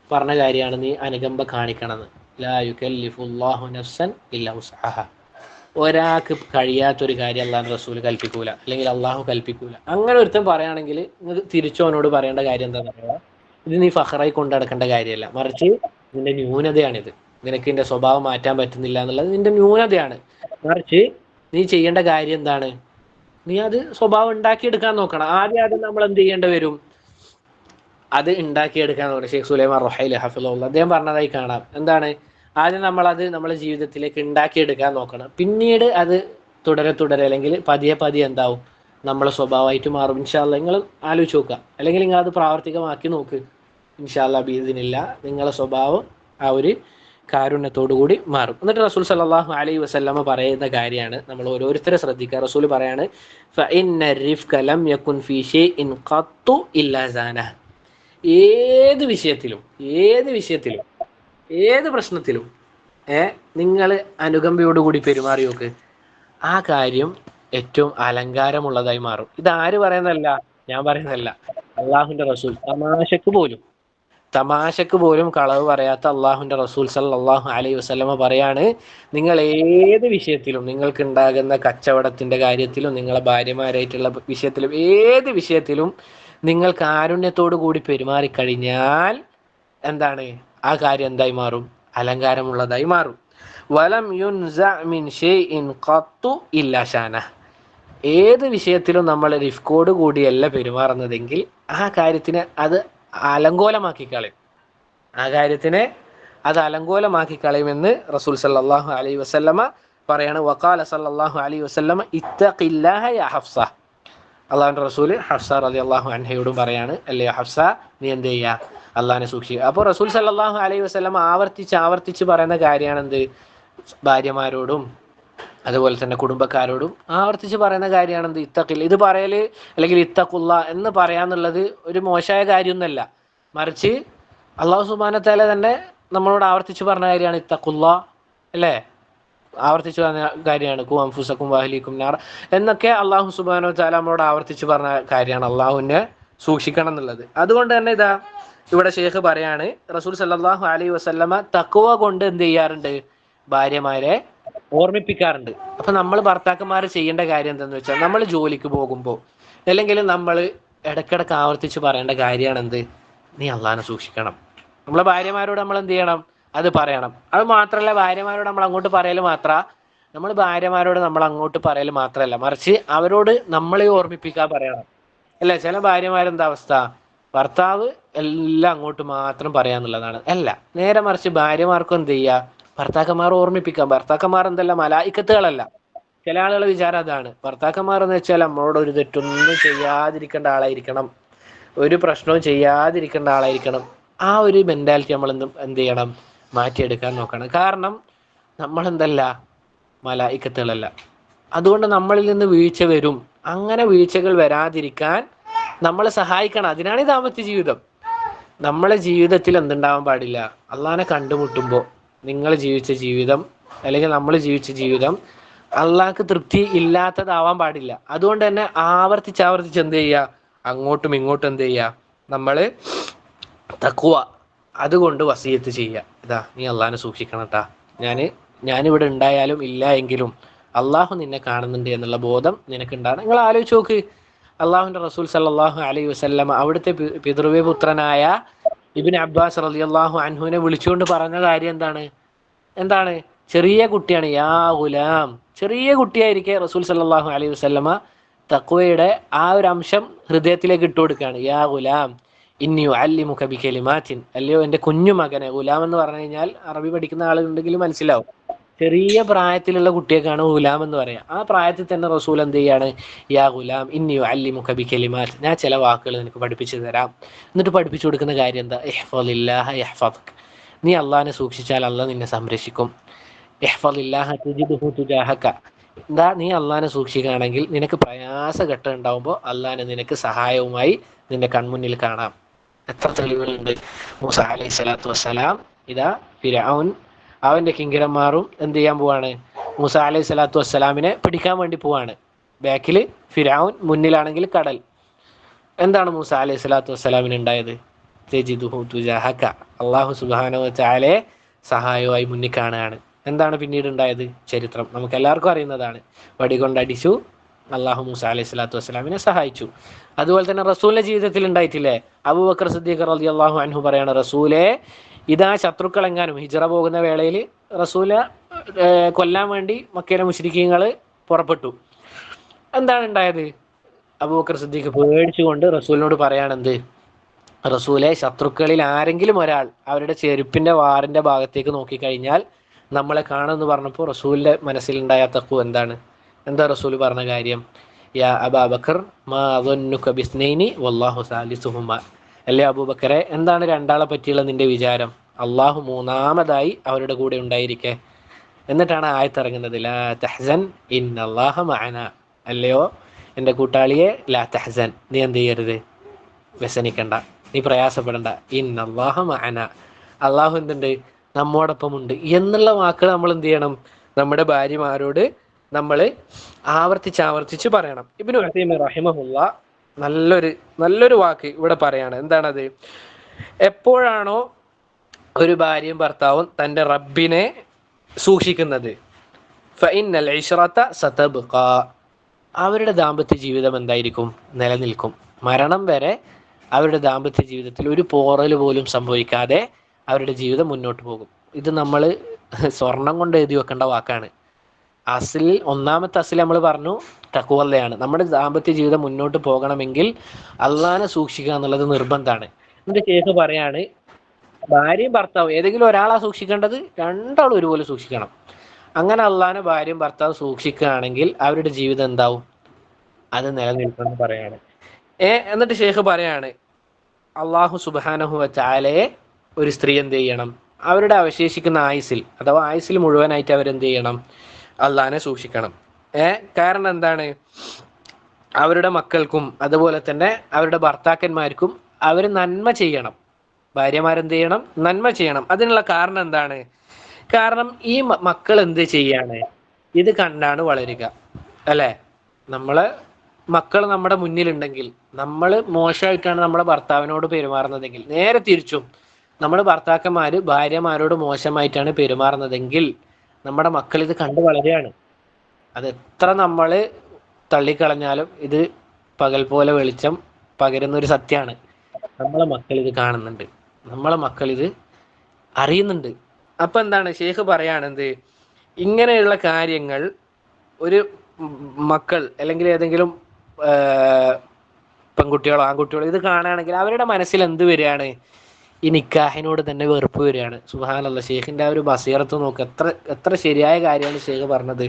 പറഞ്ഞ കാര്യമാണ് നീ അനുകമ്പ കാണിക്കണമെന്ന്. ലാ യുകല്ലിഫുല്ലാഹു നഫ്സൻ ഇല്ലാ വസ്അഹ. ഒരാൾക്ക് കഴിയാത്തൊരു കാര്യം അള്ളാഹിന്റെ റസൂല് കൽപ്പിക്കൂല, അല്ലെങ്കിൽ അള്ളാഹു കൽപ്പിക്കൂല. അങ്ങനെ ഒരുത്തൻ പറയുകയാണെങ്കിൽ നിങ്ങൾക്ക് തിരിച്ചവനോട് പറയേണ്ട കാര്യം എന്താണെന്ന് പറയുക, ഇത് നീ ഫഖറായി കൊണ്ടു നടക്കേണ്ട കാര്യമല്ല, മറിച്ച് നിന്റെ ന്യൂനതയാണിത്. നിനക്ക് നിന്റെ സ്വഭാവം മാറ്റാൻ പറ്റുന്നില്ല എന്നുള്ളത് നിന്റെ ന്യൂനതയാണ്. മറിച്ച് നീ ചെയ്യേണ്ട കാര്യം എന്താണ്? നീ അത് സ്വഭാവം ഉണ്ടാക്കിയെടുക്കാൻ നോക്കണം. ആദ്യം നമ്മൾ എന്ത് ചെയ്യേണ്ടി വരും? അത് ഉണ്ടാക്കിയെടുക്കാൻ നോക്കണം. ഷെയ്ഖ് സുലൈമാൻ റഹൈലി ഹഫിളഹുല്ലാ അദ്ദേഹം പറഞ്ഞതായി കാണാം. എന്താണ്? ആദ്യം നമ്മളത് നമ്മുടെ ജീവിതത്തിലേക്ക് ഉണ്ടാക്കിയെടുക്കാൻ നോക്കണം. പിന്നീട് അത് തുടരെ അല്ലെങ്കിൽ പതിയെ എന്താവും? നമ്മളെ സ്വഭാവമായിട്ട് മാറും. ഇൻഷാ അല്ലാഹ് നിങ്ങൾ ആലോചിച്ച് നോക്കുക, അല്ലെങ്കിൽ നിങ്ങൾ അത് പ്രാവർത്തികമാക്കി നോക്ക്. ഇൻഷാ അല്ലാഹ് ബിഇദ്നില്ലാ നിങ്ങളെ സ്വഭാവം ആ ഒരു കാരുണ്യത്തോടു കൂടി മാറും. എന്നിട്ട് റസൂൽ സല്ലല്ലാഹു അലൈഹി വസല്ലമ പറയുന്ന കാര്യമാണ് നമ്മൾ ഓരോരുത്തരെ ശ്രദ്ധിക്കുക. റസൂൽ പറയാണ്, ഫഇന്ന റിഫ്ക ലം യകുൻ ഫീ ഷൈഇൻ ഖത്തു ഇല്ലാ സാനഹ. ഏത് വിഷയത്തിലും ഏത് പ്രശ്നത്തിലും നിങ്ങൾ അനുകമ്പയോടുകൂടി പെരുമാറി നോക്ക്, ആ കാര്യം ഏറ്റവും അലങ്കാരമുള്ളതായി മാറും. ഇതാര് പറയുന്നതല്ല, ഞാൻ പറയുന്നതല്ല, അള്ളാഹുവിന്റെ റസൂൽ. തമാശക്ക് പോലും തമാശക്ക് പോലും കളവ് പറയാത്ത അള്ളാഹുവിന്റെ റസൂൽ സല്ലല്ലാഹു അലൈഹി വസല്ലമ പറയാണ്, നിങ്ങൾ ഏത് വിഷയത്തിലും, നിങ്ങൾക്ക് ഉണ്ടാകുന്ന കച്ചവടത്തിന്റെ കാര്യത്തിലും നിങ്ങളെ ഭാര്യമാരായിട്ടുള്ള വിഷയത്തിലും ഏത് വിഷയത്തിലും നിങ്ങൾ കാരുണ്യത്തോടു കൂടി പെരുമാറിക്കഴിഞ്ഞാൽ എന്താണ് ആ കാര്യം എന്തായി മാറും? അലങ്കാരമുള്ളതായി മാറും. വലം യുൻസ മിൻ ഷൈഇൻ ഖത്തു ഇല്ലാ ഷാനഹ്. ഏത് വിഷയത്തിലും നമ്മൾ റിഫ്കോട് കൂടിയല്ല പെരുമാറുന്നതെങ്കിൽ ആ കാര്യത്തിനെ അത് അലങ്കോലമാക്കി കളയും. ആ കാര്യത്തിനെ അത് അലങ്കോലമാക്കി കളയുമെന്ന് റസൂൽ സല്ലല്ലാഹു അലൈഹി വസല്ലമ പറയാണ്. വഖാല സല്ലല്ലാഹു അലൈഹി വസല്ലമ ഇത്തഖില്ലാഹ യാ ഹഫ്സ. അള്ളാഹുവിന്റെ റസൂൽ ഹഫ്സ റളിയല്ലാഹു അൻഹയോടും പറയാണ്, അല്ലയോ ഹഫ്സ, നീ എന്ത് ചെയ്യുക? അള്ളാഹിനെ സൂക്ഷിക്കുക. അപ്പോൾ റസൂൽ സല്ലല്ലാഹു അലൈഹി വസല്ലമ ആവർത്തിച്ച് പറയുന്ന കാര്യമാണ് എന്ത്? ഭാര്യമാരോടും അതുപോലെ തന്നെ കുടുംബക്കാരോടും ആവർത്തിച്ച് പറയുന്ന കാര്യമാണ് എന്ത്? ഇത്തഖില്ല. ഇത് പറയല് അല്ലെങ്കിൽ ഇത്തഖുല്ല എന്ന് പറയാന്നുള്ളത് ഒരു മോശമായ കാര്യമൊന്നുമല്ല. മറിച്ച് അള്ളാഹു സുബ്ഹാനഹു വ തആല തന്നെ നമ്മളോട് ആവർത്തിച്ച് പറഞ്ഞ കാര്യമാണ് ഇത്തഖുല്ല, അല്ലേ? ആവർത്തിച്ച് പറഞ്ഞ കാര്യമാണ് ഖു അൻഫുസകും വഅഹ്ലീകും നാർ എന്നൊക്കെ അള്ളാഹു സുബ്ഹാനഹു വ തആല നമ്മളോട് ആവർത്തിച്ച് പറഞ്ഞ കാര്യമാണ് അള്ളാഹുവിനെ സൂക്ഷിക്കണം എന്നുള്ളത്. അതുകൊണ്ട് തന്നെ ഇതാ ഇവിടെ ഷെയ്ഖ് പറയാണ്, റസൂൽ സല്ലല്ലാഹു അലൈഹി വസല്ലമ തഖ്വ കൊണ്ട് എന്ത് ചെയ്യാറുണ്ട്? ഭാര്യമാരെ ഓർമ്മിപ്പിക്കാറുണ്ട്. അപ്പൊ നമ്മൾ ഭർത്താക്കന്മാർ ചെയ്യേണ്ട കാര്യം എന്താന്ന് വെച്ചാൽ, നമ്മൾ ജോലിക്ക് പോകുമ്പോൾ അല്ലെങ്കിൽ നമ്മൾ ഇടയ്ക്കിടയ്ക്ക് ആവർത്തിച്ച് പറയേണ്ട കാര്യമാണ് എന്ത്? നീ അള്ളാഹിനെ സൂക്ഷിക്കണം. നമ്മളെ ഭാര്യമാരോട് നമ്മൾ എന്ത് ചെയ്യണം? അത് പറയണം. അത് മാത്രമല്ല, ഭാര്യമാരോട് നമ്മൾ അങ്ങോട്ട് പറയൽ മാത്രമല്ല, മറിച്ച് അവരോട് നമ്മളെ ഓർമ്മിപ്പിക്കാൻ പറയണം, അല്ലെ? ചില ഭാര്യമാരെന്താ അവസ്ഥ? ഭർത്താവ് എല്ലാം അങ്ങോട്ട് മാത്രം പറയാന്നുള്ളതാണ്. അല്ല, നേരെ മറിച്ച് ഭാര്യമാർക്കും എന്ത് ചെയ്യുക? ഭർത്താക്കന്മാർ ഓർമ്മിപ്പിക്കാം. ഭർത്താക്കന്മാർ എന്തല്ല, മലായിക്കത്തുകളല്ല. ചില ആളുകൾ വിചാരം അതാണ്, ഭർത്താക്കന്മാർ എന്ന് വെച്ചാൽ നമ്മളോട് ഒരു തെറ്റൊന്നും ചെയ്യാതിരിക്കേണ്ട ആളായിരിക്കണം, ഒരു പ്രശ്നവും ചെയ്യാതിരിക്കേണ്ട ആളായിരിക്കണം. ആ ഒരു മെന്റാലിറ്റി നമ്മൾ എന്ത് ചെയ്യണം? മാറ്റിയെടുക്കാൻ നോക്കണം. കാരണം നമ്മളെന്തല്ല, മലായിക്കത്തുകളല്ല. അതുകൊണ്ട് നമ്മളിൽ നിന്ന് വീഴ്ച വരും. അങ്ങനെ വീഴ്ചകൾ വരാതിരിക്കാൻ നമ്മളെ സഹായിക്കണം. അതിനാണ് ഈ ദാമ്പത്യ ജീവിതം. നമ്മളെ ജീവിതത്തിൽ എന്തുണ്ടാവാൻ പാടില്ല? അള്ളാഹിനെ കണ്ടുമുട്ടുമ്പോൾ നിങ്ങൾ ജീവിച്ച ജീവിതം അല്ലെങ്കിൽ നമ്മൾ ജീവിച്ച ജീവിതം അള്ളാഹ്ക്ക് തൃപ്തി ഇല്ലാത്തതാവാൻ പാടില്ല. അതുകൊണ്ട് തന്നെ ആവർത്തിച്ച് എന്ത് ചെയ്യുക? അങ്ങോട്ടും ഇങ്ങോട്ടും എന്ത് ചെയ്യുക? നമ്മൾ തഖ്വ അതുകൊണ്ട് വസിയത്ത് ചെയ്യുക. ഇതാ, നീ അള്ളാഹിനെ സൂക്ഷിക്കണം കേട്ടാ. ഞാനിവിടെ ഉണ്ടായാലും ഇല്ല എങ്കിലും അള്ളാഹു നിന്നെ കാണുന്നുണ്ട് എന്നുള്ള ബോധം നിനക്കുണ്ടാകും. നിങ്ങൾ ആലോചിച്ച് നോക്ക്, അള്ളാഹുവിന്റെ റസൂൽ സല്ലല്ലാഹു അലൈഹി വസല്ലമ അവിടുത്തെ പിതൃവ്യപുത്രനായ ഇബ്നു അബ്ബാസ് റളിയല്ലാഹു അൻഹുവിനെ വിളിച്ചുകൊണ്ട് പറഞ്ഞ കാര്യം എന്താണ്? ചെറിയ കുട്ടിയാണ്, യാ ഗുലാം. ചെറിയ കുട്ടിയായിരിക്കെ റസൂൽ സല്ലല്ലാഹു അലൈഹി വസല്ലമ തഖ്വയുടെ ആ ഒരു അംശം ഹൃദയത്തിലേക്ക് ഇട്ടു കൊടുക്കുകയാണ്. യാ ഗുലാം ഇന്നി ഉഅല്ലിമുക ബികലിമാത്തിൻ. അല്ലയോ എൻ്റെ കുഞ്ഞു മകനെ. ഗുലാം എന്ന് പറഞ്ഞു കഴിഞ്ഞാൽ അറബി പഠിക്കുന്ന ആളുകളുണ്ടെങ്കിൽ മനസ്സിലാവും. ചെറിയ പ്രായത്തിലുള്ള കുട്ടിയൊക്കെയാണ് ഗുലാം എന്ന് പറയാം. ആ പ്രായത്തിൽ തന്നെ റസൂൽ എന്ത് ചെയ്യാണ്? യാ ഗുലാം ഇന്നി ഉഅല്ലിമുക ബികലിമാത്ത്. ഞാൻ ചില വാക്കുകൾ നിനക്ക് പഠിപ്പിച്ചു തരാം. എന്നിട്ട് പഠിപ്പിച്ചു കൊടുക്കുന്ന കാര്യം എന്താ? ഇഹ്ഫളില്ലാഹ യഹ്ഫദുക. നീ അള്ളാഹിനെ സൂക്ഷിച്ചാൽ അള്ളാഹ് നിന്നെ സംരക്ഷിക്കും. ഇഹ്ഫളില്ലാഹ തജിദ്ഹു തുജാഹക. എന്താ? നീ അള്ളാഹിനെ സൂക്ഷിക്കുകയാണെങ്കിൽ നിനക്ക് പ്രയാസഘട്ടം ഉണ്ടാവുമ്പോൾ അള്ളാഹിനെ നിനക്ക് സഹായവുമായി നിന്റെ കൺമുന്നിൽ കാണാം. എത്ര തെളിവുകളുണ്ട്! മൂസ അലൈഹി സ്വലാത്തു വസ്സലാം, ഇതാ ഫിർഔൻ അവന്റെ കിങ്കരന്മാരും എന്ത് ചെയ്യാൻ പോവാണ്? മൂസ അലൈഹി സ്വലാത്തു വസ്സലാമിനെ പിടിക്കാൻ വേണ്ടി പോവാണ്. ബാക്കിൽ ഫിർഔൻ, മുന്നിലാണെങ്കിൽ കടൽ. എന്താണ് മൂസ അലൈഹി സ്വലാത്തു വസ്സലാമിന് ഉണ്ടായത്? തജിദ്ഹു തുജാഹക. അള്ളാഹു സുബ്ഹാനഹു വ തആലയെ സഹായവുമായി മുന്നിൽ കാണുകയാണ്. എന്താണ് പിന്നീട് ഉണ്ടായത്? ചരിത്രം നമുക്ക് എല്ലാവർക്കും അറിയുന്നതാണ്. വടികൊണ്ടടിച്ചു, അള്ളാഹു മൂസ അലൈഹി സ്വലാത്തു വസ്സലാമിനെ സഹായിച്ചു. അതുപോലെ തന്നെ റസൂലിന്റെ ജീവിതത്തിൽ ഉണ്ടായിട്ടില്ലേ? അബൂബക്കർ സിദ്ദീഖ് റളിയല്ലാഹു അൻഹു പറയാണ്, റസൂലെ, ഇതാ ശത്രുക്കളെങ്ങാനും ഹിജ്റ പോകുന്ന വേളയിൽ റസൂലെ കൊല്ലാൻ വേണ്ടി മക്കയിലെ മുശ്രിക്കീങ്ങൾ പുറപ്പെട്ടു. എന്താണ് ഉണ്ടായത്? അബൂബക്കർ സിദ്ദീഖ് പേടിച്ചുകൊണ്ട് റസൂലിനോട് പറയാണെന്ത്? റസൂലെ, ശത്രുക്കളിൽ ആരെങ്കിലും ഒരാൾ അവരുടെ ചെരുപ്പിന്റെ വാറിന്റെ ഭാഗത്തേക്ക് നോക്കിക്കഴിഞ്ഞാൽ നമ്മളെ കാണുമെന്ന് പറഞ്ഞപ്പോൾ റസൂലിന്റെ മനസ്സിലുണ്ടായ തഖ്വ എന്താണ്? എന്താ റസൂൽ പറഞ്ഞ കാര്യം? യാ അബൂബക്കർ മാ അദുന്നുക ബിസ്നൈനി വല്ലാഹു സാലിസുഹുമാ. അല്ലേ അബൂബക്കറെ, എന്താണ് രണ്ടാളെ പറ്റിയുള്ള നിന്റെ വിചാരം? അള്ളാഹു മൂന്നാമതായി അവരുടെ കൂടെ ഉണ്ടായിരിക്കെ. എന്നിട്ടാണ് ആയത്തിറങ്ങുന്നത്, ലാ തഹ്സൻ ഇന്നല്ലാഹ മഅനാ. അല്ലയോ എൻ്റെ കൂട്ടാളിയെ, ലാ തഹ്സൻ, നീ എന്ത് ചെയ്യരുത്? വ്യസനിക്കണ്ട, നീ പ്രയാസപ്പെടണ്ട. ഇന്നല്ലാഹ മഅനാ, അള്ളാഹു എന്തുണ്ട്? നമ്മോടൊപ്പം ഉണ്ട് എന്നുള്ള വാക്കുകൾ നമ്മൾ എന്ത് ചെയ്യണം? നമ്മുടെ ഭാര്യമാരോട് നമ്മൾ ആവർത്തിച്ച് പറയണം. ഇബ്നു ഉസൈമീൻ റഹിമഹുല്ലാ നല്ലൊരു വാക്ക് ഇവിടെ പറയാണ്. എന്താണത്? എപ്പോഴാണോ ഒരു ഭാര്യയും ഭർത്താവും തൻ്റെ റബ്ബിനെ സൂക്ഷിക്കുന്നത്, ഫഇന്നൽ ഇശ്റത സതബ്ഖ, അവരുടെ ദാമ്പത്യ ജീവിതം എന്തായിരിക്കും? നിലനിൽക്കും. മരണം വരെ അവരുടെ ദാമ്പത്യ ജീവിതത്തിൽ ഒരു പോറൽ പോലും സംഭവിക്കാതെ അവരുടെ ജീവിതം മുന്നോട്ട് പോകും. ഇത് നമ്മൾ സ്വർണം കൊണ്ട് എഴുതി വെക്കേണ്ട വാക്കാണ്. ഒന്നാമത്തെ അസിൽ നമ്മൾ പറഞ്ഞു തഖ്വയാണ്. നമ്മുടെ ദാമ്പത്യ ജീവിതം മുന്നോട്ട് പോകണമെങ്കിൽ അള്ളാനെ സൂക്ഷിക്കുക എന്നുള്ളത് നിർബന്ധമാണ്. എന്നിട്ട് കേസ് പറയാണ്, ഭാര്യയും ഭർത്താവും ഏതെങ്കിലും ഒരാളാ സൂക്ഷിക്കേണ്ടത്, രണ്ടാളും ഒരുപോലെ സൂക്ഷിക്കണം. അങ്ങനെ അള്ളാനെ ഭാര്യയും ഭർത്താവും സൂക്ഷിക്കുകയാണെങ്കിൽ അവരുടെ ജീവിതം എന്താവും? അത് നിലനിൽക്കണം പറയാണ്. എന്നിട്ട് ഷേഖ് പറയാണ്, അള്ളാഹു സുബ്ഹാനഹു വ തആലയെ ഒരു സ്ത്രീ എന്ത് ചെയ്യണം? അവരുടെ അവശേഷിക്കുന്ന ആയുസിൽ അഥവാ ആയുസിൽ മുഴുവനായിട്ട് അവരെന്ത് ചെയ്യണം? അള്ളാനെ സൂക്ഷിക്കണം. കാരണം എന്താണ്? അവരുടെ മക്കൾക്കും അതുപോലെ തന്നെ അവരുടെ ഭർത്താക്കന്മാർക്കും അവർ നന്മ ചെയ്യണം. ഭാര്യമാരെന്ത് ചെയ്യണം? നന്മ ചെയ്യണം. അതിനുള്ള കാരണം എന്താണ്? കാരണം ഈ മക്കൾ എന്ത് ചെയ്യാണ്? ഇത് കണ്ടാണ് വളരുക, അല്ലേ? നമ്മളെ മക്കൾ നമ്മുടെ മുന്നിലുണ്ടെങ്കിൽ നമ്മൾ മോശമായിട്ടാണ് നമ്മുടെ ഭർത്താവിനോട് പെരുമാറുന്നതെങ്കിൽ, നേരെ തിരിച്ചും നമ്മുടെ ഭർത്താക്കന്മാർ ഭാര്യമാരോട് മോശമായിട്ടാണ് പെരുമാറുന്നതെങ്കിൽ നമ്മുടെ മക്കൾ ഇത് കണ്ടു വളരുകയാണ്. അത് എത്ര നമ്മൾ തള്ളിക്കളഞ്ഞാലും ഇത് പകൽ പോലെ വെളിച്ചം പകരുന്ന ഒരു സത്യമാണ്. നമ്മളെ മക്കൾ ഇത് കാണുന്നുണ്ട്, നമ്മളെ മക്കൾ ഇത് അറിയുന്നുണ്ട്. അപ്പൊ എന്താണ് ഷേഖ് പറയാണെന്ത്? ഇങ്ങനെയുള്ള കാര്യങ്ങൾ ഒരു മക്കൾ അല്ലെങ്കിൽ ഏതെങ്കിലും പെൺകുട്ടികളോ ആൺകുട്ടികളോ ഇത് കാണുകയാണെങ്കിൽ അവരുടെ മനസ്സിൽ എന്ത് വരികയാണ്? ഈ നിക്കാഹിനോട് തന്നെ വെറുപ്പ് വരികയാണ്. സുബ്ഹാനല്ലാഹ്, ഷേഖിന്റെ ആ ഒരു ബസീറത്ത് നോക്ക്, എത്ര ശരിയായ കാര്യമാണ് ഷേഖ് പറഞ്ഞത്.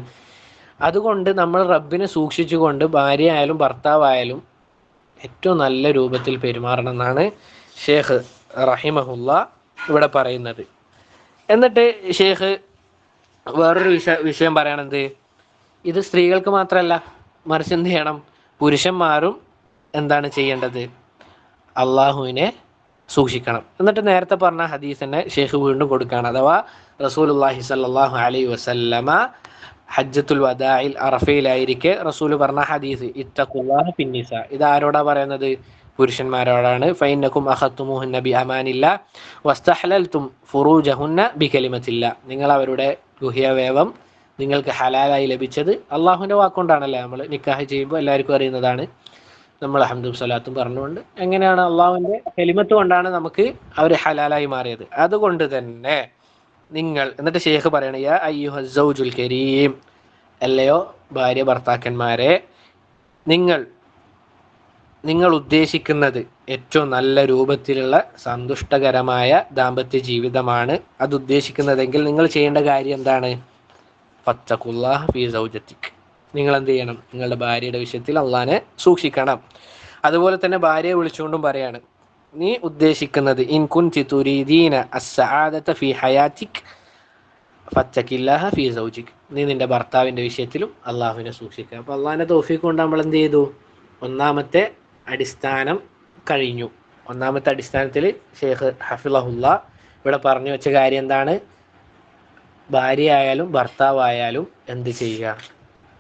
അതുകൊണ്ട് നമ്മൾ റബ്ബിനെ സൂക്ഷിച്ചുകൊണ്ട് ഭാര്യ ആയാലും ഭർത്താവായാലും ഏറ്റവും നല്ല രൂപത്തിൽ പെരുമാറണം എന്നാണ് ഷേഖ് റഹിമഹുല്ല ഇവിടെ പറയുന്നത്. എന്നിട്ട് ഷേഖ് വേറൊരു വിഷയം പറയണത്, ഇത് സ്ത്രീകൾക്ക് മാത്രമല്ല, മറിച്ച് എന്ത് ചെയ്യണം? പുരുഷന്മാരും എന്താണ് ചെയ്യേണ്ടത്? അള്ളാഹുവിനെ സൂക്ഷിക്കണം. എന്നിട്ട് നേരത്തെ പറഞ്ഞ ഹദീസ് തന്നെ ഷേഖ് വീണ്ടും കൊടുക്കുകയാണ്. അഥവാ റസൂലുള്ളാഹി സ്വല്ലല്ലാഹു അലൈഹി വസല്ലമ ഹജ്ജത്തുൽ വദാഇൽ അറഫയിലായിരിക്കെ റസൂൽ പറഞ്ഞ ഹദീസ്, ഇത്തഖുല്ലാഹ ഫിന്നിസാ. ഇത് ആരോടാ പറയുന്നത്? പുരുഷന്മാരോടാണ്. ഫൈന്നകും അഖത്തുമുഹുന്ന ബി അമാനില്ല വസ്തഹലൽതും ഫുറൂജഹുന്ന ബികലിമത്തില്ല. നിങ്ങൾ അവരുടെ ഗുഹ്യവേവം നിങ്ങൾക്ക് ഹലാലായി ലഭിച്ചത് അള്ളാഹുവിൻ്റെ വാക്കുകൊണ്ടാണല്ലേ. നമ്മൾ നിക്കാഹ് ചെയ്യുമ്പോൾ എല്ലാവർക്കും അറിയുന്നതാണ്. നമ്മൾ ഹംദും സ്വലാത്തും പറഞ്ഞുകൊണ്ട് എങ്ങനെയാണ് അള്ളാഹുവിൻ്റെ കലിമത്ത് കൊണ്ടാണ് നമുക്ക് അവർ ഹലാലായി മാറിയത്. അതുകൊണ്ട് തന്നെ നിങ്ങൾ, എന്നിട്ട് ഷേഖ് പറയണ, യാ അയ്യുഹ സൗജുൽ കരീം, അല്ലയോ ഭാര്യ ഭർത്താക്കന്മാരെ, നിങ്ങൾ ഉദ്ദേശിക്കുന്നത് ഏറ്റവും നല്ല രൂപത്തിലുള്ള സന്തുഷ്ടകരമായ ദാമ്പത്യ ജീവിതമാണ് അത് ഉദ്ദേശിക്കുന്നതെങ്കിൽ നിങ്ങൾ ചെയ്യേണ്ട കാര്യം എന്താണ്? ഫത്തഖുല്ലാഹ ഫീ സൗജതിക്. നിങ്ങൾ എന്ത് ചെയ്യണം? നിങ്ങളുടെ ഭാര്യയുടെ വിഷയത്തിൽ അള്ളാനെ സൂക്ഷിക്കണം. അതുപോലെ തന്നെ ഭാര്യയെ വിളിച്ചുകൊണ്ടും പറയാണ്, നീ ഉദ്ദേശിക്കുന്നത് ഇൻ കുൻതി തുരീദീന അസ്സആദത ഫീ ഹയാതിക് ഫത്തഖില്ലാഹ ഫീ സൗജിക്. നീ നിന്റെ ഭർത്താവിൻ്റെ വിഷയത്തിലും അള്ളാഹുവിനെ സൂക്ഷിക്കുക. അപ്പോൾ അള്ളാഹിൻ്റെ തൗഫീഖ് കൊണ്ട് നമ്മൾ എന്ത് ചെയ്തു? ഒന്നാമത്തെ അടിസ്ഥാനം കഴിഞ്ഞു. ഒന്നാമത്തെ അടിസ്ഥാനത്തിൽ ഷേഖ് ഹഫിളഹുല്ല ഇവിടെ പറഞ്ഞു വെച്ച കാര്യം എന്താണ്? ഭാര്യ ആയാലും ഭർത്താവായാലും എന്ത് ചെയ്യുക?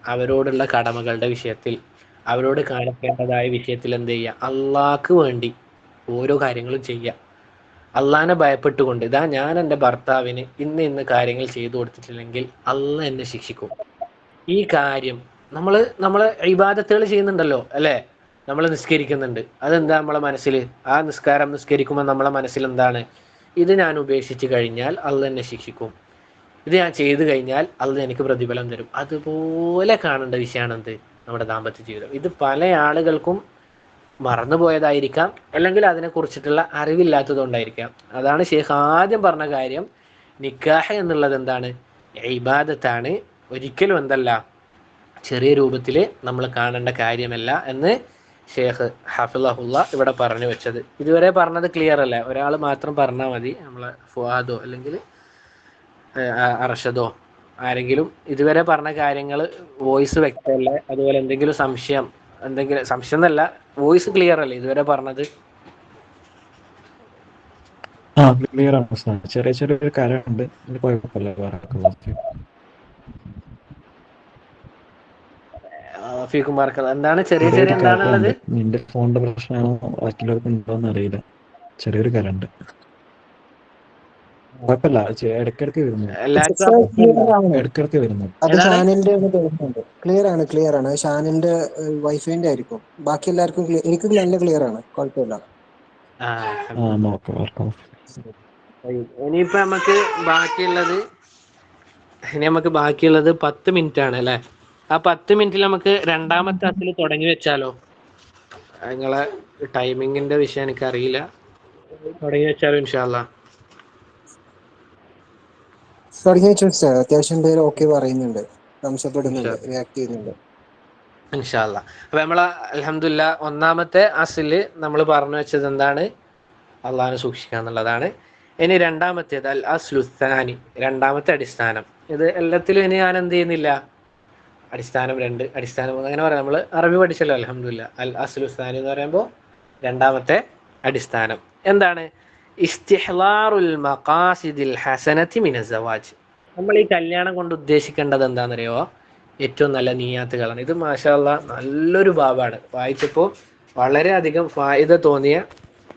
അവരോടുള്ള കടമകളുടെ വിഷയത്തിൽ, അവരോട് കാണിക്കേണ്ടതായ വിഷയത്തിൽ എന്ത് ചെയ്യുക? അള്ളാഹ്ക്ക് വേണ്ടി ഓരോ കാര്യങ്ങളും ചെയ്യുക. അള്ളാഹിനെ ഭയപ്പെട്ടുകൊണ്ട്, ഇതാ ഞാൻ എൻ്റെ ഭർത്താവിന് ഇന്ന് കാര്യങ്ങൾ ചെയ്തു കൊടുത്തിട്ടില്ലെങ്കിൽ അള്ളാഹ് എന്നെ ശിക്ഷിക്കും. ഈ കാര്യം നമ്മൾ ഇബാദത്തുകൾ ചെയ്യുന്നുണ്ടല്ലോ, അല്ലേ? നമ്മൾ നിസ്കരിക്കുന്നുണ്ട്. അതെന്താ നമ്മളെ മനസ്സിൽ? ആ നിസ്കരിക്കുമ്പോൾ നമ്മളെ മനസ്സിൽ എന്താണ്? ഇത് ഞാൻ ഉപേക്ഷിച്ച് കഴിഞ്ഞാൽ അള്ളാഹ് എന്നെ ശിക്ഷിക്കും, ഇത് ഞാൻ ചെയ്തു കഴിഞ്ഞാൽ അള്ളാഹ് എനിക്ക് പ്രതിഫലം തരും. അതുപോലെ കാണേണ്ട വിഷയമാണ് എന്ത്? നമ്മുടെ ദാമ്പത്യ ജീവിതം. ഇത് പല ആളുകൾക്കും മറന്നുപോയതായിരിക്കാം, അല്ലെങ്കിൽ അതിനെക്കുറിച്ചിട്ടുള്ള അറിവില്ലാത്തതുകൊണ്ടായിരിക്കാം. അതാണ് ഷേഖ് ആദ്യം പറഞ്ഞ കാര്യം. നിക്കാഹ് എന്നുള്ളത് എന്താണ്? ഇബാദത്താണ്. ഒരിക്കലും എന്തല്ല, ചെറിയ രൂപത്തിൽ നമ്മൾ കാണേണ്ട കാര്യമല്ല എന്ന് ഷേഖ് ഹഫിളഹുല്ല ഇവിടെ പറഞ്ഞു വെച്ചത്. ഇതുവരെ പറഞ്ഞത് ക്ലിയർ അല്ലേ? ഒരാൾ മാത്രം പറഞ്ഞാൽ മതി, നമ്മളെ ഫുആദോ അല്ലെങ്കിൽ അർഷദോ ആരെങ്കിലും ഇതുവരെ പറഞ്ഞ കാര്യങ്ങൾ വോയിസ് വ്യക്തമല്ലേ? അതുപോലെ എന്തെങ്കിലും സംശയം എന്നല്ല, വോയിസ് ക്ലിയർ അല്ലേ ഇതുവരെ പറഞ്ഞത്? ക്ലിയർ ആണ് സാർ. ചെറിയൊരു കാര്യമുണ്ട്, കുഴപ്പമില്ല. ഫീക്കുമാർക്ക് എന്താണ് ചെറിയ എന്താണുള്ളത്? നിന്റെ ഫോണിന്റെ പ്രശ്നമാണോ ബാക്കിയുള്ളവർക്ക് ഉണ്ടോന്ന് അറിയില്ല. ചെറിയൊരു കരണ്ട്. കുഴപ്പമില്ല, ഇടയ്ക്കിടയ്ക്ക് വരുന്നു. എല്ലാവർക്കും ആ പ്രശ്നമുണ്ടോ? ഇടയ്ക്കിടയ്ക്ക് വരുന്നു. അത് ഏതാണ്? ഷാനിലിന്റെ തോന്നുന്നുണ്ട്. ക്ലിയർ ആണ്. ഷാനിലിന്റെ വൈഫൈന്റെ ആയിരിക്കും. ബാക്കി എല്ലാവർക്കും എനിക്ക് നല്ല ക്ലിയർ ആണ്, കുഴപ്പമില്ല. ഓക്കെ. ഇനിയിപ്പോ നമുക്ക് ബാക്കിയുള്ളത് 10 മിനിറ്റ് ആണ് അല്ലെ. ആ 10 മിനിറ്റിൽ നമുക്ക് രണ്ടാമത്തെ അസിൽ തുടങ്ങി വെച്ചാലോ? നിങ്ങളെ ടൈമിങ്ങിന്റെ വിഷയം എനിക്കറിയില്ല, തുടങ്ങി വെച്ചാലോ? ഇൻഷാ അല്ലാ തുടങ്ങി വെച്ചു. അത്യാവശ്യം പേര് ഓക്കെ പറയുന്നുണ്ട്, സംശയപ്പെടുന്നുണ്ട്, റിയാക്ട് ചെയ്യുന്നുണ്ട്. ഇൻഷാ അല്ലാ. അപ്പൊ നമ്മളെ അൽഹംദുലില്ലാ ഒന്നാമത്തെ അസില് നമ്മൾ പറഞ്ഞു വെച്ചത് എന്താണ്? അള്ളാഹിനെ സൂക്ഷിക്കുക എന്നുള്ളതാണ്. ഇനി രണ്ടാമത്തേത് അൽ അസ്ലുസാനി, രണ്ടാമത്തെ അടിസ്ഥാനം. ഇത് എല്ലാത്തിലും ഇനി ഞാൻ എന്ത് ചെയ്യുന്നില്ല, അടിസ്ഥാനം 2, അടിസ്ഥാനം 3 അങ്ങനെ പറയാം. നമ്മൾ അറബി പഠിച്ചല്ലോ അൽഹംദുലില്ലാ. അൽ അസ്ലുസാനി എന്ന് പറയുമ്പോൾ രണ്ടാമത്തെ അടിസ്ഥാനം എന്താണ്? ഇസ്തിഹ്ലാറുൽ മഖാസിദിൽ ഹസനതി മിന സവാജ്. നമ്മൾ ഈ കല്യാണം കൊണ്ട് ഉദ്ദേശിക്കേണ്ടത് എന്താണെന്നറിയോ? ഏറ്റവും നല്ല നിയ്യാത്തുകളാണ്. ഇത് മാഷാ അല്ലാഹ് നല്ലൊരു ബാബാണ്, വായിച്ചപ്പോൾ വളരെയധികം ഫായിദ തോന്നിയ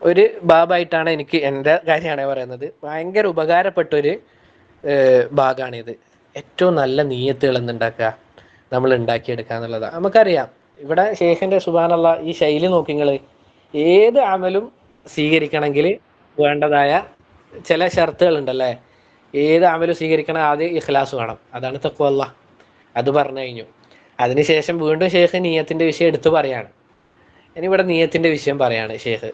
ഒരു ബാബായിട്ടാണ് എനിക്ക് എൻ്റെ കാര്യമാണ് പറയുന്നത്. ഭയങ്കര ഉപകാരപ്പെട്ടൊരു ഭാഗമാണിത്. ഏറ്റവും നല്ല നിയ്യത്തുകൾ എന്തുണ്ടാക്കുക, നമ്മൾ ഉണ്ടാക്കിയെടുക്കുക എന്നുള്ളതാണ്. നമുക്കറിയാം ഇവിടെ ഷെയ്ഖിൻ്റെ സുബ്ഹാനല്ലാഹ് ഈ ശൈലി നോക്കിങ്ങൾ, ഏത് അമലും സ്വീകരിക്കണമെങ്കിൽ വേണ്ടതായ ചില ഷർത്തുകൾ ഉണ്ടല്ലേ. ഏത് അമലും സ്വീകരിക്കണം, ആദ്യം ഇഖ്ലാസ് വേണം. അതാണ് തഖ്വ. അത് പറഞ്ഞു കഴിഞ്ഞു. അതിനുശേഷം വീണ്ടും ഷെയ്ഖ് നിയ്യത്തിന്റെ വിഷയം എടുത്തു പറയാണ്. ഇനി ഇവിടെ നിയ്യത്തിന്റെ വിഷയം പറയാണ് ഷെയ്ഖ്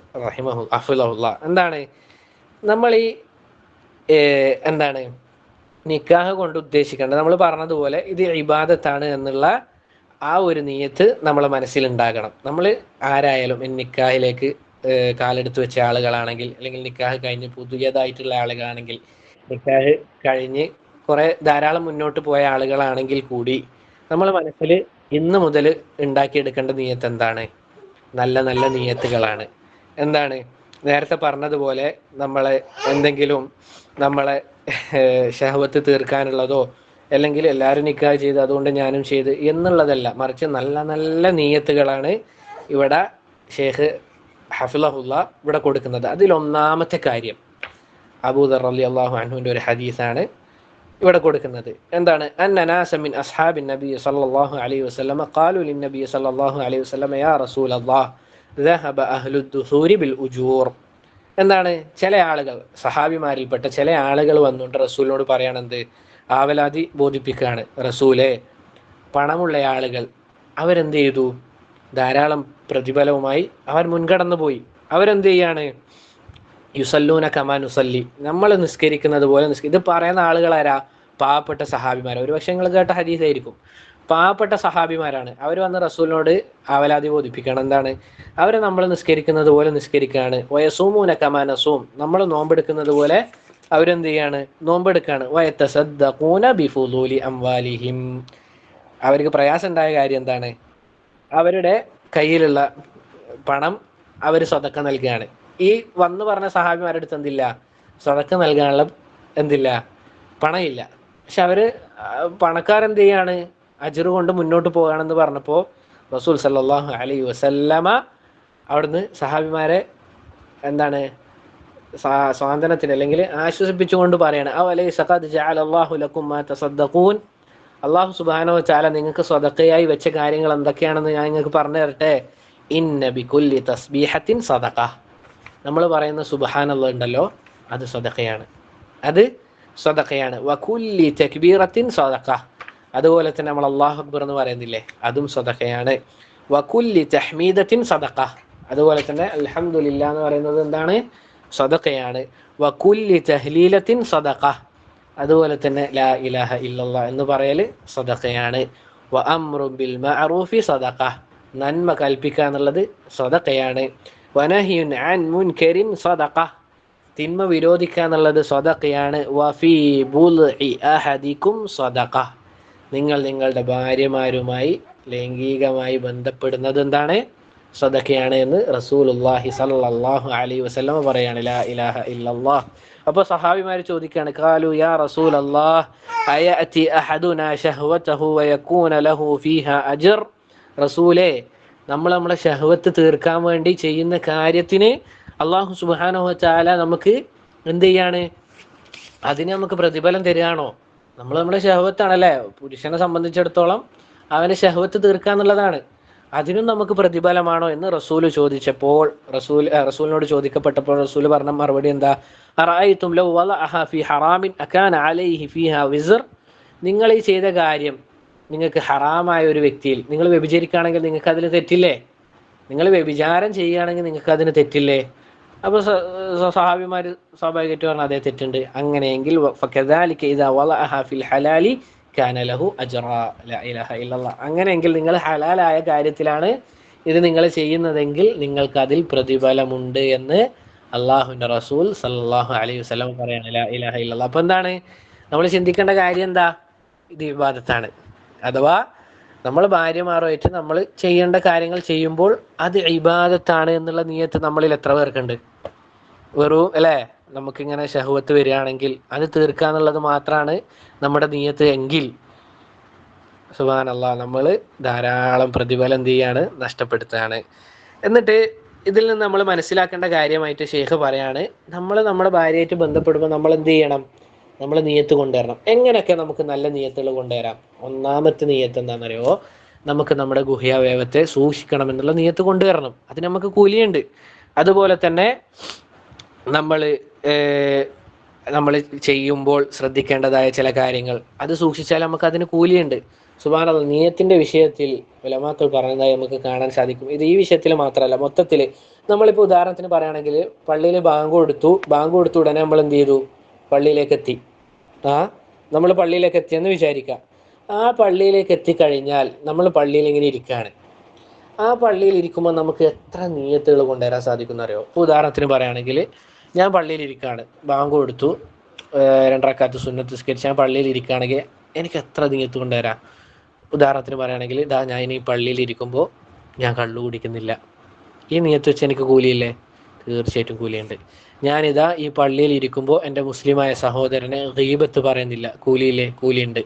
ഹഫിളഹുല്ലാ. എന്താണ് നമ്മൾ ഈ എന്താണ് നിക്കാഹ് കൊണ്ട് ഉദ്ദേശിക്കേണ്ടത്? നമ്മൾ പറഞ്ഞതുപോലെ ഇത് ഇബാദത്താണ് എന്നുള്ള ആ ഒരു നിയ്യത്ത് നമ്മളെ മനസ്സിലുണ്ടാകണം. നമ്മൾ ആരായാലും നിക്കാഹിലേക്ക് കാലെടുത്ത് വെച്ച ആളുകളാണെങ്കിൽ, അല്ലെങ്കിൽ നിക്കാഹ് കഴിഞ്ഞ് പുതിയതായിട്ടുള്ള ആളുകളാണെങ്കിൽ, നിക്കാഹ് കഴിഞ്ഞ് ധാരാളം മുന്നോട്ട് പോയ ആളുകളാണെങ്കിൽ കൂടി നമ്മൾ മനസ്സിൽ ഇന്ന് മുതൽ ഉണ്ടാക്കിയെടുക്കേണ്ട നിയ്യത്ത് എന്താണ്? നല്ല നല്ല നിയ്യത്തുകളാണ്. എന്താണ്? നേരത്തെ പറഞ്ഞതുപോലെ നമ്മളെ എന്തെങ്കിലും നമ്മളെ ഷഹവത്ത് തീർക്കാനുള്ളതോ, അല്ലെങ്കിൽ എല്ലാവരും നിക്കാഹ് ചെയ്ത് അതുകൊണ്ട് ഞാനും ചെയ്ത് എന്നുള്ളതല്ല, മറിച്ച് നല്ല നല്ല നിയ്യത്തുകളാണ് ഇവിടെ ഷെയ്ഖ് ഹഫിളഹുല്ല ഇവിടെ കൊടുക്കുന്നത്. അതിലൊന്നാമത്തെ കാര്യം അബൂദർ റളിയല്ലാഹു അൻഹുവിന്റെ ഒരു ഹദീസാണ് ഇവിടെ കൊടുക്കുന്നത്. എന്താണ്? അന്ന നാസ മിൻ അസ്ഹാബിൻ നബി സല്ലല്ലാഹു അലൈഹി വസല്ലം ഖാലു ലിന്നബി സല്ലല്ലാഹു അലൈഹി വസല്ലം യാ റസൂലല്ലാഹ് ദഹബ അഹ്ലുദ് ദുസൂരി ബിൽ ഉജൂർ. എന്താണ്? ചില ആളുകൾ, സഹാബിമാരിൽപ്പെട്ട ചില ആളുകൾ വന്നുകൊണ്ട് റസൂലിനോട് പറയണെന്ത്? ആവലാതി ബോധിപ്പിക്കുകയാണ്. റസൂലെ, പണമുള്ള ആളുകൾ അവരെന്ത് ചെയ്തു? ധാരാളം പ്രതിഫലവുമായി അവർ മുൻകടന്നു പോയി. അവരെന്ത് ചെയ്യാണ്? യുസല്ലൂന കമാ നുസല്ലി, നമ്മൾ നിസ്കരിക്കുന്നത് പോലെ ഇത് പറയുന്ന ആളുകളാരാ? പാവപ്പെട്ട സഹാബിമാരാണ്. ഒരുപക്ഷെ നിങ്ങൾ കേട്ട ഹദീസായിരിക്കും. പാവപ്പെട്ട സഹാബിമാരാണ്. അവർ വന്ന് റസൂലിനോട് ആവലാതി ബോധിപ്പിക്കണം. എന്താണ്? അവർ നമ്മൾ നിസ്കരിക്കുന്നത് പോലെ നിസ്കരിക്കുകയാണ്. വയസൂമൂന കമാ നസൂം, നമ്മൾ നോമ്പെടുക്കുന്നത് പോലെ അവരെന്ത് ചെയ്യാണ്? നോമ്പെടുക്കുകയാണ്. വയതസദ്ദഖൂന ബിഫുദൂലി അംവാലിഹിം, അവർക്ക് പ്രയാസം ഉണ്ടായ കാര്യം എന്താണ്? അവരുടെ കയ്യിലുള്ള പണം അവർ സ്വതക്ക നൽകുകയാണ്. ഈ വന്നു പറഞ്ഞ സഹാബിമാരുടെ അടുത്ത് എന്തില്ല? സ്വതക്ക നൽകാനുള്ള എന്തില്ല? പണമില്ല. പക്ഷെ അവര് പണക്കാരെന്ത് ചെയ്യാണ്? അജ്ർ കൊണ്ട് മുന്നോട്ട് പോകുകയാണെന്ന് പറഞ്ഞപ്പോൾ റസൂൽ സല്ലല്ലാഹു അലൈഹി വസല്ലമ അവിടുന്ന് സഹാബിമാരെ എന്താണ് സ്വാതന്ത്ര്യത്തിന് അല്ലെങ്കിൽ ആശ്വസിപ്പിച്ചുകൊണ്ട് പറയാണ്, അവലൈസ ഖദ് ജഅലല്ലാഹു ലക്കും മാ തസദ്ദഖൂൻ, അല്ലാഹു സുബ്ഹാനഹു വ തആല നിങ്ങൾക്ക് സ്വതക്കയായി വെച്ച കാര്യങ്ങൾ എന്തൊക്കെയാണെന്ന് ഞാൻ നിങ്ങൾക്ക് പറഞ്ഞു തരട്ടെ. ഇന്ന ബികുല്ലി തസ്ബീഹത്തിൻ സദഖ, നമ്മൾ പറയുന്ന സുബ്ഹാനല്ലാഹ് ഉണ്ടല്ലോ, അത് സദഖയാണ്. അത് സദഖയാണ്. വകുല്ലി തക്ബീറത്തിൻ സദഖ, അതുപോലെ തന്നെ നമ്മൾ അല്ലാഹു അക്ബർ എന്ന് പറയുന്നില്ലേ, അതും സദഖയാണ്. വകുല്ലി തഹ്മീദത്തിൻ സദഖ, അതുപോലെ തന്നെ അൽഹംദുലില്ലാഹ് എന്ന് പറയുന്നത് എന്താണ്? സദഖയാണ്. വകുല്ലി തഹ്ലീലത്തിൻ സദഖ, അതുപോലെ തന്നെ ലാ ഇലാഹ ഇല്ലല്ലാഹ് എന്ന് പറയൽ സദഖയാണ്. വ അംറു ബിൽ മഅറൂഫി സദഖ, നന്മ കൽപ്പിക്കുക എന്നുള്ളത് സദഖയാണ്. വനഹിയുൻ അൻ മുൻകരിൻ സദഖ, തിന്മ വിരോധിക്കുക എന്നുള്ളത് സദഖയാണ്. വഫീ ബുൽഇ അഹദികും സദഖ, നിങ്ങൾ നിങ്ങളുടെ ഭാര്യമാരുമായി ലൈംഗികമായി ബന്ധപ്പെടുന്നത് എന്താണ്? സദഖയാണ് എന്ന് റസൂലുള്ളാഹി സ്വല്ലല്ലാഹു അലൈഹി വസല്ലം പറയാണ്. ലാ ഇലാഹ ഇല്ലല്ലാഹ്. അപ്പോൾ സഹാബിമാർ ചോദിക്കുകയാണ്, ഖാലു യാ റസൂലല്ലാഹ് അയഅതി അഹദുനാ ശഹവതഹു വയകൂന ലഹു ഫീഹാ അജ്ർ. റസൂലേ, നമ്മൾ നമ്മളെ ഷഹവത്ത് തീർക്കാൻ വേണ്ടി ചെയ്യുന്ന കാര്യത്തിന് അള്ളാഹു സുബ്ഹാനഹു വ തആല നമുക്ക് എന്ത് ചെയ്യാണ്, അതിന് നമുക്ക് പ്രതിഫലം തരികയാണോ? നമ്മുടെ ശഹവത്താണല്ലേ, പുരുഷനെ സംബന്ധിച്ചിടത്തോളം അവന് ശഹവത്ത് തീർക്കാന്നുള്ളതാണ്. അതിനും നമുക്ക് പ്രതിഫലമാണോ എന്ന് റസൂല് ചോദിച്ചപ്പോൾ, റസൂലിനോട് ചോദിക്കപ്പെട്ടപ്പോൾ റസൂല് പറഞ്ഞ മറുപടി എന്താ? അറഅയ്തും ലൗ വളഅഹാ ഫീ ഹറാമിൻ അകാന അലൈഹി ഫീഹാ വിസ്ർ. നിങ്ങൾ ഈ ചെയ്ത കാര്യം നിങ്ങൾക്ക് ഹറാമായ ഒരു വ്യക്തിയിൽ, നിങ്ങൾ വ്യഭിചരിക്കുകയാണെങ്കിൽ നിങ്ങൾക്ക് അതിൽ തെറ്റില്ലേ? നിങ്ങൾ വ്യഭിചാരം ചെയ്യുകയാണെങ്കിൽ നിങ്ങൾക്ക് അതിന് തെറ്റില്ലേ? അപ്പോൾ സഹാബിമാർ സ്വാഭാവികമായിട്ട് പറഞ്ഞാൽ അതേ തെറ്റുണ്ട്. അങ്ങനെയെങ്കിൽ ഫകദാലിക ഇദാ വളഅഹാ ഫിൽ ഹലാലി കാന ലഹു അജ്റാ ലാ ഇലാഹ ഇല്ലല്ലാഹ്. അങ്ങനെയെങ്കിൽ നിങ്ങൾ ഹലാലായ കാര്യത്തിലാണ് ഇത് നിങ്ങൾ ചെയ്യുന്നതെങ്കിൽ നിങ്ങൾക്ക് അതിൽ പ്രതിഫലമുണ്ട് എന്ന് അള്ളാഹുവിൻ്റെ റസൂൽ സല്ലല്ലാഹു അലൈഹി വസല്ലം പറയാണ്. ലാ ഇലാഹ ഇല്ലല്ലാഹ്. അപ്പോൾ എന്താണ് നമ്മൾ ചിന്തിക്കേണ്ട കാര്യം? എന്താ? ഇത് ഇബാദത്താണ്. അഥവാ നമ്മൾ ഭാര്യമാരുമായിട്ട് നമ്മൾ ചെയ്യേണ്ട കാര്യങ്ങൾ ചെയ്യുമ്പോൾ അത് ഇബാദത്താണ് എന്നുള്ള നിയത്ത് നമ്മളിൽ എത്ര പേർക്കുണ്ട്? വെറും അല്ലേ, നമുക്കിങ്ങനെ ശഹവത്ത് വരികയാണെങ്കിൽ അത് തീർക്കാന്നുള്ളത് മാത്രമാണ് നമ്മുടെ നിയത്ത് എങ്കിൽ സുബ്ഹാനല്ലാഹ്, നമ്മൾ ധാരാളം പ്രതിഫലം എന്ത് ചെയ്യാണ്? നഷ്ടപ്പെടുത്തുകയാണ്. എന്നിട്ട് ഇതിൽ നിന്ന് നമ്മൾ മനസ്സിലാക്കേണ്ട കാര്യമായിട്ട് ഷെയ്ഖ് പറയാണ്, നമ്മൾ നമ്മുടെ ഭാര്യയായിട്ട് ബന്ധപ്പെടുമ്പോൾ നമ്മൾ എന്ത് ചെയ്യണം? നമ്മൾ നിയത്ത് കൊണ്ടുവരണം. എങ്ങനെയൊക്കെ നമുക്ക് നല്ല നിയത്തുകൾ കൊണ്ടുവരാം? ഒന്നാമത്തെ നിയത്ത് എന്താണെന്നറിയോ? നമുക്ക് നമ്മുടെ ഗുഹ്യാവയവത്തെ സൂക്ഷിക്കണം എന്നുള്ള നിയത്ത് കൊണ്ടുവരണം. അതിന് നമുക്ക് കൂലിയുണ്ട്. അതുപോലെ തന്നെ നമ്മൾ ചെയ്യുമ്പോൾ ശ്രദ്ധിക്കേണ്ടതായ ചില കാര്യങ്ങൾ അത് സൂക്ഷിച്ചാൽ നമുക്ക് അതിന് കൂലിയുണ്ട്. സുബ്ഹാനല്ലാഹ്, നിയത്തിന്റെ വിഷയത്തിൽ ഉലമാക്കൾ പറഞ്ഞതായി നമുക്ക് കാണാൻ സാധിക്കും. ഇത് ഈ വിഷയത്തിൽ മാത്രമല്ല, മൊത്തത്തിൽ നമ്മളിപ്പോൾ ഉദാഹരണത്തിന് പറയുകയാണെങ്കിൽ പള്ളിയിൽ ബാങ്ക് കൊടുത്ത ഉടനെ നമ്മൾ എന്ത് ചെയ്തു? പള്ളിയിലേക്ക് എത്തി. നമ്മൾ പള്ളിയിലേക്ക് എത്തിയെന്ന് വിചാരിക്കാം. ആ പള്ളിയിലേക്ക് എത്തിക്കഴിഞ്ഞാൽ നമ്മൾ പള്ളിയിൽ ഇങ്ങനെ ഇരിക്കുകയാണ്. ആ പള്ളിയിൽ ഇരിക്കുമ്പോൾ നമുക്ക് എത്ര നിയത്തുകൾ കൊണ്ടുവരാൻ സാധിക്കും അറിയോ? ഇപ്പോൾ ഉദാഹരണത്തിന് പറയുകയാണെങ്കിൽ ഞാൻ പള്ളിയിൽ ഇരിക്കുകയാണ്, ബാങ്ക് കൊടുത്തു, 2 റക്അത്ത് സുന്നത്ത് നിസ്കരിച്ച് ഞാൻ പള്ളിയിൽ ഇരിക്കുകയാണെങ്കിൽ എനിക്ക് എത്ര നിയത്ത് കൊണ്ടുവരാം? ഉദാഹരണത്തിന് പറയുകയാണെങ്കിൽ ഞാൻ ഇനി പള്ളിയിൽ ഇരിക്കുമ്പോൾ ഞാൻ കള്ളു കുടിക്കുന്നില്ല. ഈ നിയത്ത് വെച്ച് എനിക്ക് കൂലിയില്ലേ? തീർച്ചയായിട്ടും കൂലിയുണ്ട്. ഞാനിതാ ഈ പള്ളിയിൽ ഇരിക്കുമ്പോൾ എൻ്റെ മുസ്ലിമായ സഹോദരനെ ഗീബത്ത് പറയുന്നില്ല. കൂലിയില്ലേ? കൂലിയുണ്ട്.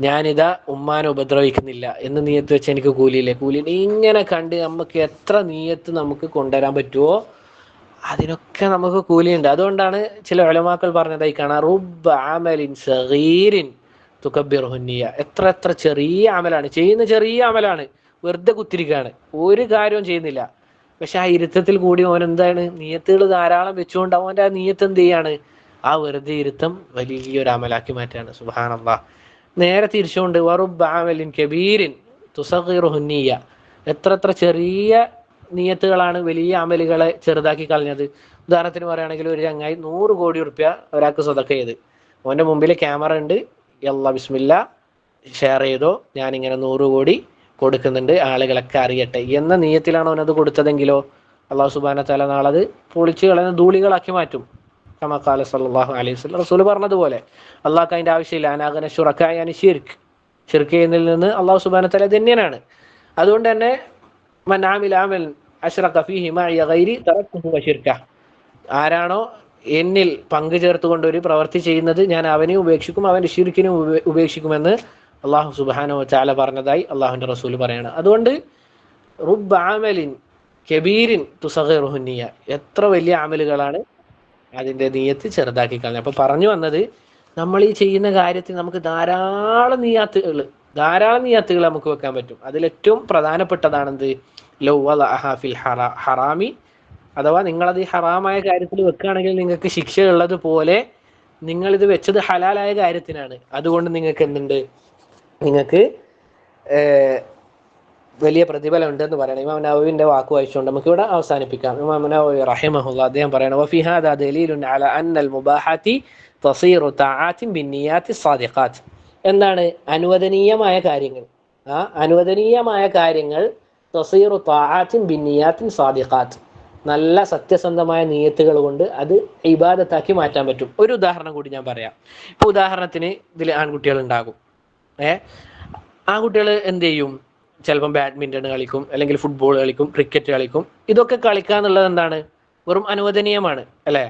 ഞാനിതാ ഉമ്മാനെ ഉപദ്രവിക്കുന്നില്ല എന്ന് നിയത്ത് വെച്ച് എനിക്ക് കൂലിയില്ലേ? കൂലിയുണ്ട്. ഇങ്ങനെ കണ്ട് നമുക്ക് എത്ര നിയത്ത് നമുക്ക് കൊണ്ടുവരാൻ പറ്റുമോ അതിനൊക്കെ നമുക്ക് കൂലിയുണ്ട്. അതുകൊണ്ടാണ് ചില ഉലമാക്കൾ പറഞ്ഞതായി കാണാം, റുബ്ബ അമലിൻ സഗീരിൻ തുകബ്ബിറുഹു നിയ്യ. എത്ര ചെറിയ അമലാണ്, ചെയ്യുന്ന ചെറിയ അമലാണ്, വെറുതെ കുത്തിരിക്കുകയാണ്, ഒരു കാര്യവും ചെയ്യുന്നില്ല. പക്ഷെ ആ ഇരുത്തത്തിൽ കൂടി അവൻ എന്താണ്? നിയത്തുകൾ ധാരാളം വെച്ചുകൊണ്ട് അവൻ്റെ ആ നിയത്ത് എന്ത് ചെയ്യാണ്? ആ വെറുതെ ഇരുത്തം വലിയൊരു അമലാക്കി മാറ്റാണ്. സുബ്ഹാനല്ലാഹ്. നേരെ തിരിച്ചുകൊണ്ട് വറുബ്ബ അമലിൻ കബീരിൻ തുസഗിറുഹു നിയ്യ. എത്ര ചെറിയ നിയത്തുകളാണ് വലിയ അമലുകളെ ചെറുതാക്കി കളഞ്ഞത്. ഉദാഹരണത്തിന് പറയുകയാണെങ്കിൽ ഒരു ചങ്ങായി 100 കോടി റുപ്യ ഒരാൾക്ക് സ്വതക്ക ചെയ്ത്, അവൻ്റെ മുമ്പിൽ ക്യാമറ ഉണ്ട്, യല്ലാ ബിസ്മില്ല ഷെയർ ചെയ്തോ, ഞാനിങ്ങനെ 100 കോടി കൊടുക്കുന്നുണ്ട്, ആളുകളൊക്കെ അറിയട്ടെ എന്ന നിയത്തിലാണ് അവനത് കൊടുത്തതെങ്കിലോ അള്ളാഹു സുബ്ഹാനഹു വ തആല നാളത് പൊളിച്ചു കളയുന്ന ധൂളികളാക്കി മാറ്റും. കമാ ഖാല സല്ലല്ലാഹു അലൈഹി വസല്ലം, റസൂൽ പറഞ്ഞതുപോലെ അള്ളാഹ്ക്ക് അതിൻ്റെ ആവശ്യമില്ല. അനാഗന ശുറക്കായ ഷിർക്ക് ചെയ്യുന്നതിൽ നിന്ന് അള്ളാഹു സുബ്ഹാനഹു വ തആല ധന്യനാണ്. അതുകൊണ്ട് തന്നെ മൻ ആമില അമലൻ അശ്റക ഫീഹി മഅയ ഗൈരി തറക്തുഹു വശിർകഹ്. ആരാണോ എന്നിൽ പങ്കു ചേർത്തുകൊണ്ട് ഒരു പ്രവൃത്തി ചെയ്യുന്നത് ഞാൻ അവനെ ഉപേക്ഷിക്കും, അവൻ്റെ ശിർക്കിനെ ഉപേക്ഷിക്കുമെന്ന് അള്ളാഹു സുബ്ഹാനഹു വ തആല പറഞ്ഞതായി അള്ളാഹുവിൻ്റെ റസൂൽ പറയാണ്. അതുകൊണ്ട് റുബ്ബ അമലിൻ കബീരിൻ തുസഗിറുഹു നിയ്യ. എത്ര വലിയ അമലുകളാണ് അതിൻ്റെ നിയത്ത് ചെറുതാക്കി കളഞ്ഞത്. അപ്പോൾ പറഞ്ഞു വന്നത്, നമ്മൾ ഈ ചെയ്യുന്ന കാര്യത്തിൽ നമുക്ക് ധാരാളം നിയത്തുകൾ നമുക്ക് വെക്കാൻ പറ്റും. അതിലേറ്റവും പ്രധാനപ്പെട്ടതാണെന്ത്? ലൗ വളഅഹാ ഫിൽ ഹറാമി. അഥവാ നിങ്ങളത് ഈ ഹറാമായ കാര്യത്തിൽ വെക്കുകയാണെങ്കിൽ നിങ്ങൾക്ക് ശിക്ഷയുള്ളത് പോലെ നിങ്ങളിത് വെച്ചത് ഹലാലായ കാര്യത്തിനാണ്. അതുകൊണ്ട് നിങ്ങൾക്ക് എന്തുണ്ട്? നിങ്ങൾക്ക് വലിയ പ്രതിഫലം ഉണ്ടെന്ന് പറയണം. ഇമാം നവവിന്റെ വാക്ക് വായിച്ചുകൊണ്ട് നമുക്ക് ഇവിടെ അവസാനിപ്പിക്കാം. ഇമാം നവവി റഹിമഹുല്ലാഹ് അദ്ദേഹം പറയണം, വഫി ഹാദാ ദലീലുൻ അലാ അന്നൽ മുബാഹത്തി തസീറു തആത്തിൻ ബിന്നിയാത്തി സാദിഖാത്ത്. എന്താണ്? അനുവദനീയമായ കാര്യങ്ങൾ തസീറു തആത്തിൻ ബിന്നിയാത്തിൻ സാദിഖാത്ത്, നല്ല സത്യസന്ധമായ നിയത്തുകൾ കൊണ്ട് അത് ഇബാദത്താക്കി മാറ്റാൻ പറ്റും. ഒരു ഉദാഹരണം കൂടി ഞാൻ പറയാം. ഇപ്പൊ ഉദാഹരണത്തിന് ഇതിൽ ആൺകുട്ടികൾ ഉണ്ടാകും. ആൺകുട്ടികൾ എന്ത് ചെയ്യും? ചിലപ്പം ബാഡ്മിൻ്റൺ കളിക്കും, അല്ലെങ്കിൽ ഫുട്ബോൾ കളിക്കും, ക്രിക്കറ്റ് കളിക്കും. ഇതൊക്കെ കളിക്കുക എന്നുള്ളത് എന്താണ്? വെറും അനുവദനീയമാണ് അല്ലേ?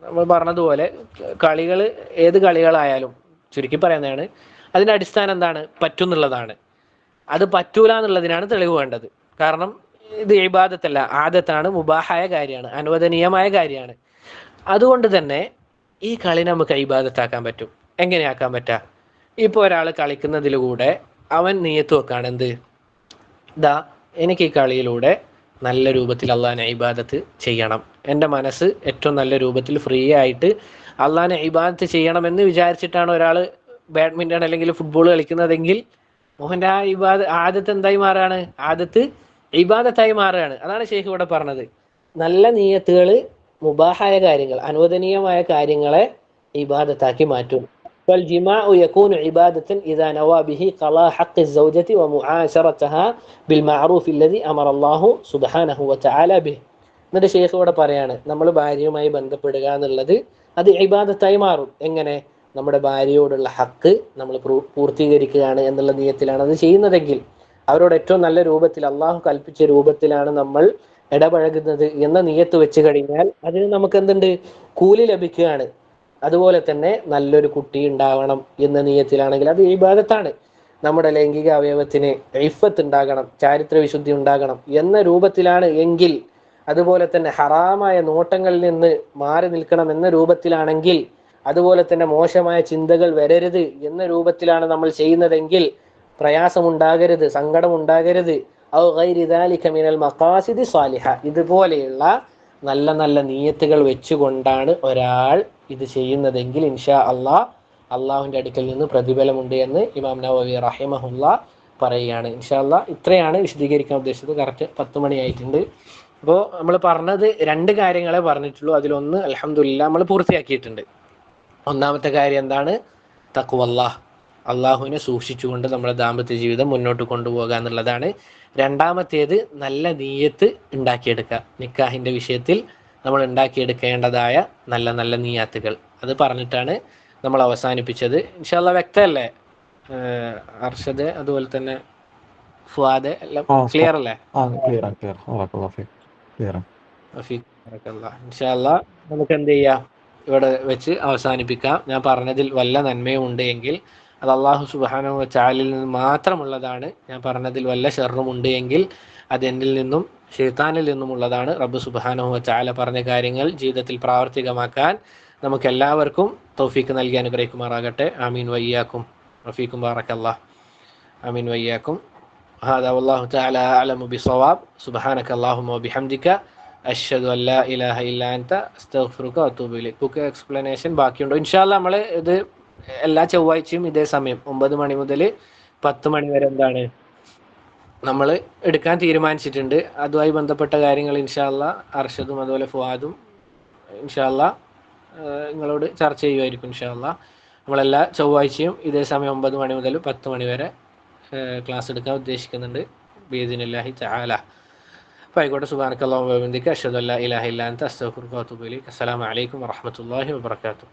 നമ്മൾ പറഞ്ഞതുപോലെ കളികൾ, ഏത് കളികളായാലും ചുരുക്കി പറയുന്നതാണ്, അതിൻ്റെ അടിസ്ഥാനം എന്താണ്? പറ്റുന്നുള്ളതാണ്. അത് പറ്റൂല എന്നുള്ളതിനാണ് തെളിവ് വേണ്ടത്. കാരണം ഇത് ഇബാദത്തല്ല, ആദത്താണ്, മുബാഹായ കാര്യമാണ്, അനുവദനീയമായ കാര്യമാണ്. അതുകൊണ്ട് തന്നെ ഈ കളി നമുക്ക് ഇബാദത്താക്കാൻ പറ്റും. എങ്ങനെയാക്കാൻ പറ്റുക? ഇപ്പോൾ ഒരാൾ കളിക്കുന്നതിലൂടെ അവൻ നിയത്ത് വെക്കാണ് എന്ത്, ഇതാ എനിക്ക് ഈ കളിയിലൂടെ നല്ല രൂപത്തിൽ അള്ളാഹിനെ ഇബാദത്ത് ചെയ്യണം, എൻ്റെ മനസ്സ് ഏറ്റവും നല്ല രൂപത്തിൽ ഫ്രീ ആയിട്ട് അള്ളാഹിനെ ഇബാദത്ത് ചെയ്യണമെന്ന് വിചാരിച്ചിട്ടാണ് ഒരാൾ ബാഡ്മിൻ്റൺ അല്ലെങ്കിൽ ഫുട്ബോൾ കളിക്കുന്നതെങ്കിൽ മോഹൻ്റെ ആ ആദത്ത് എന്തായി മാറുകയാണ്? ആദത്ത് ഇബാദത്തായി മാറുകയാണ്. അതാണ് ഷെയ്ഖ് ഇവിടെ പറഞ്ഞത്. നല്ല നിയത്തുകൾ മുബാഹായ കാര്യങ്ങൾ, അനുവദനീയമായ കാര്യങ്ങളെ ഇബാദത്താക്കി മാറ്റും. فالجماع يكون عبادة إذا نوى به قضاء حق الزوجة ومعاشرتها بالمعروف الذي أمر الله سبحانه وتعالى به. എന്നിട്ട് ഷെയ്ഖ് ഇവിടെ പറയാണ്, നമ്മൾ ഭാര്യയുമായി ബന്ധപ്പെടുക എന്നുള്ളത് അത് ഇബാദത്തായി മാറും. എങ്ങനെ? നമ്മുടെ ഭാര്യയോടുള്ള ഹക്ക് നമ്മൾ പൂർത്തീകരിക്കുകയാണ് എന്നുള്ള നിയത്തിലാണ് അത് ചെയ്യുന്നതെങ്കിൽ, അവരോട് ഏറ്റവും നല്ല രൂപത്തിൽ അള്ളാഹു കൽപ്പിച്ച രൂപത്തിലാണ് നമ്മൾ ഇടപഴകുന്നത് എന്ന നിയത്ത് വെച്ച് കഴിഞ്ഞാൽ അതിന് നമുക്ക് എന്തുണ്ട്? കൂലി ലഭിക്കുകയാണ്. അതുപോലെ തന്നെ നല്ലൊരു കുട്ടി ഉണ്ടാവണം എന്ന നിയത്തിലാണെങ്കിൽ അത് ഇബാദത്താണ്. നമ്മുടെ ലൈംഗിക അവയവത്തിന് ഇഫത്ത് ഉണ്ടാകണം, ചാരിത്ര വിശുദ്ധി ഉണ്ടാകണം എന്ന രൂപത്തിലാണ് എങ്കിൽ, അതുപോലെ തന്നെ ഹറാമായ നോട്ടങ്ങളിൽ നിന്ന് മാറി നിൽക്കണം എന്ന രൂപത്തിലാണെങ്കിൽ, അതുപോലെ തന്നെ മോശമായ ചിന്തകൾ വരരുത് എന്ന രൂപത്തിലാണ് നമ്മൾ ചെയ്യുന്നതെങ്കിൽ പ്രയാസമുണ്ടാകരുത്, സങ്കടം ഉണ്ടാകരുത്. ഔ ഗൈരി ദാലിക മിനൽ മഖാസിദി സാലിഹ, ഇതുപോലെയുള്ള നല്ല നല്ല നിയത്തുകൾ വെച്ചുകൊണ്ടാണ് ഒരാൾ ഇത് ചെയ്യുന്നതെങ്കിൽ ഇൻഷാ അള്ളാഹുവിൻ്റെ അടുക്കൽ നിന്ന് പ്രതിഫലമുണ്ട് എന്ന് ഇമാം നവവി റഹിമഹുല്ലാ പറയുകയാണ്. ഇൻഷാ അള്ളാഹ് ഇത്രയാണ് വിശദീകരിക്കാൻ ഉദ്ദേശിച്ചത്. കറക്റ്റ് 10 മണിയായിട്ടുണ്ട്. അപ്പോൾ നമ്മൾ പറഞ്ഞത് 2 കാര്യങ്ങളെ പറഞ്ഞിട്ടുള്ളൂ. അതിലൊന്ന് അൽഹംദുലില്ലാ നമ്മൾ പൂർത്തിയാക്കിയിട്ടുണ്ട്. ഒന്നാമത്തെ കാര്യം എന്താണ്? തഖ്വല്ലാഹ്, അള്ളാഹുവിനെ സൂക്ഷിച്ചുകൊണ്ട് നമ്മുടെ ദാമ്പത്യ ജീവിതം മുന്നോട്ട് കൊണ്ടുപോകുക എന്നുള്ളതാണ്. രണ്ടാമത്തേത് നല്ല നീയത്ത് ഉണ്ടാക്കിയെടുക്കുക. നിക്കാഹിൻ്റെ വിഷയത്തിൽ നമ്മൾ ഉണ്ടാക്കിയെടുക്കേണ്ടതായ നല്ല നല്ല നീയത്തുകൾ, അത് പറഞ്ഞിട്ടാണ് നമ്മൾ അവസാനിപ്പിച്ചത്. ഇൻഷാ അല്ലാഹ് വ്യക്തമല്ലേ അർഷദ്, അതുപോലെ തന്നെ ഫുആദ്, എല്ലാം ക്ലിയർ അല്ലേ? ഇൻഷാ അല്ലാഹ് നമുക്ക് എന്ത് ചെയ്യാം, ഇവിടെ വെച്ച് അവസാനിപ്പിക്കാം. ഞാൻ പറഞ്ഞതിൽ വല്ല നന്മയും ഉണ്ട് എങ്കിൽ അത് അള്ളാഹു സുബ്ഹാനഹു വ തആലയിൽ നിന്ന് മാത്രമുള്ളതാണ്. ഞാൻ പറഞ്ഞതിൽ വല്ല ഷർറും ഉണ്ട് എങ്കിൽ അത് എന്നിൽ നിന്നും ശൈത്താനിൽ നിന്നുമുള്ളതാണ്. റബ്ബ് സുബ്ഹാനഹു വ തആല പറഞ്ഞ കാര്യങ്ങൾ ജീവിതത്തിൽ പ്രാവർത്തികമാക്കാൻ നമുക്ക് എല്ലാവർക്കും തൗഫീഖ് നൽകി അനുഗ്രഹിക്കുമാറാകട്ടെ. ആമീൻ വയ്യാക്കും. റഫീഖും ബാറക്കല്ലാഹ്. ആമീൻ വയ്യാക്കും. ഹാദാ വല്ലാഹു തആല അഅലമു ബിസ്സവാബ്. സുബ്ഹാനക അല്ലാഹുമ്മ വബിഹംദിക അഷ്ഹദു അൻ ലാ ഇലാഹ ഇല്ലാ അൻത അസ്തഗ്ഫിറുക വഅതൂബു ഇലൈക്. Book explanation ബാക്കിയുണ്ടോ? ഇൻഷാ അല്ലാഹ് നമ്മൾ ഇത് എല്ലാ ചൊവ്വാഴ്ചയും ഇതേ സമയം 9 മണി മുതൽ 10 മണി വരെ എന്താണ് നമ്മൾ എടുക്കാൻ തീരുമാനിച്ചിട്ടുണ്ട്. അതുമായി ബന്ധപ്പെട്ട കാര്യങ്ങൾ ഇൻഷാ അല്ലാഹ് അർഷദും അതുപോലെ ഫുആദും ഇൻഷാ അല്ലാഹ് നിങ്ങളോട് ചർച്ച ചെയ്യുമായിരിക്കും. ഇൻഷാ അല്ലാഹ് നമ്മളെല്ലാ ചൊവ്വാഴ്ചയും ഇതേ സമയം 9 മണി മുതൽ 10 മണി വരെ ക്ലാസ് എടുക്കാൻ ഉദ്ദേശിക്കുന്നുണ്ട് ബിഇദ്നില്ലാഹി തആല. അപ്പോൾ ആയിക്കോട്ടെ. സുബ്ഹാനക അല്ലാഹുമ്മ വബിഹംദിക അഷ്ഹദു അൻ ലാ ഇലാഹ ഇല്ലാ അൻത അസ്തഗ്ഫിറുക വഅതൂബു ഇലൈക്. അസ്സലാമു അലൈക്കും വറഹ്മത്തുള്ളാഹി വബറകാതുഹു.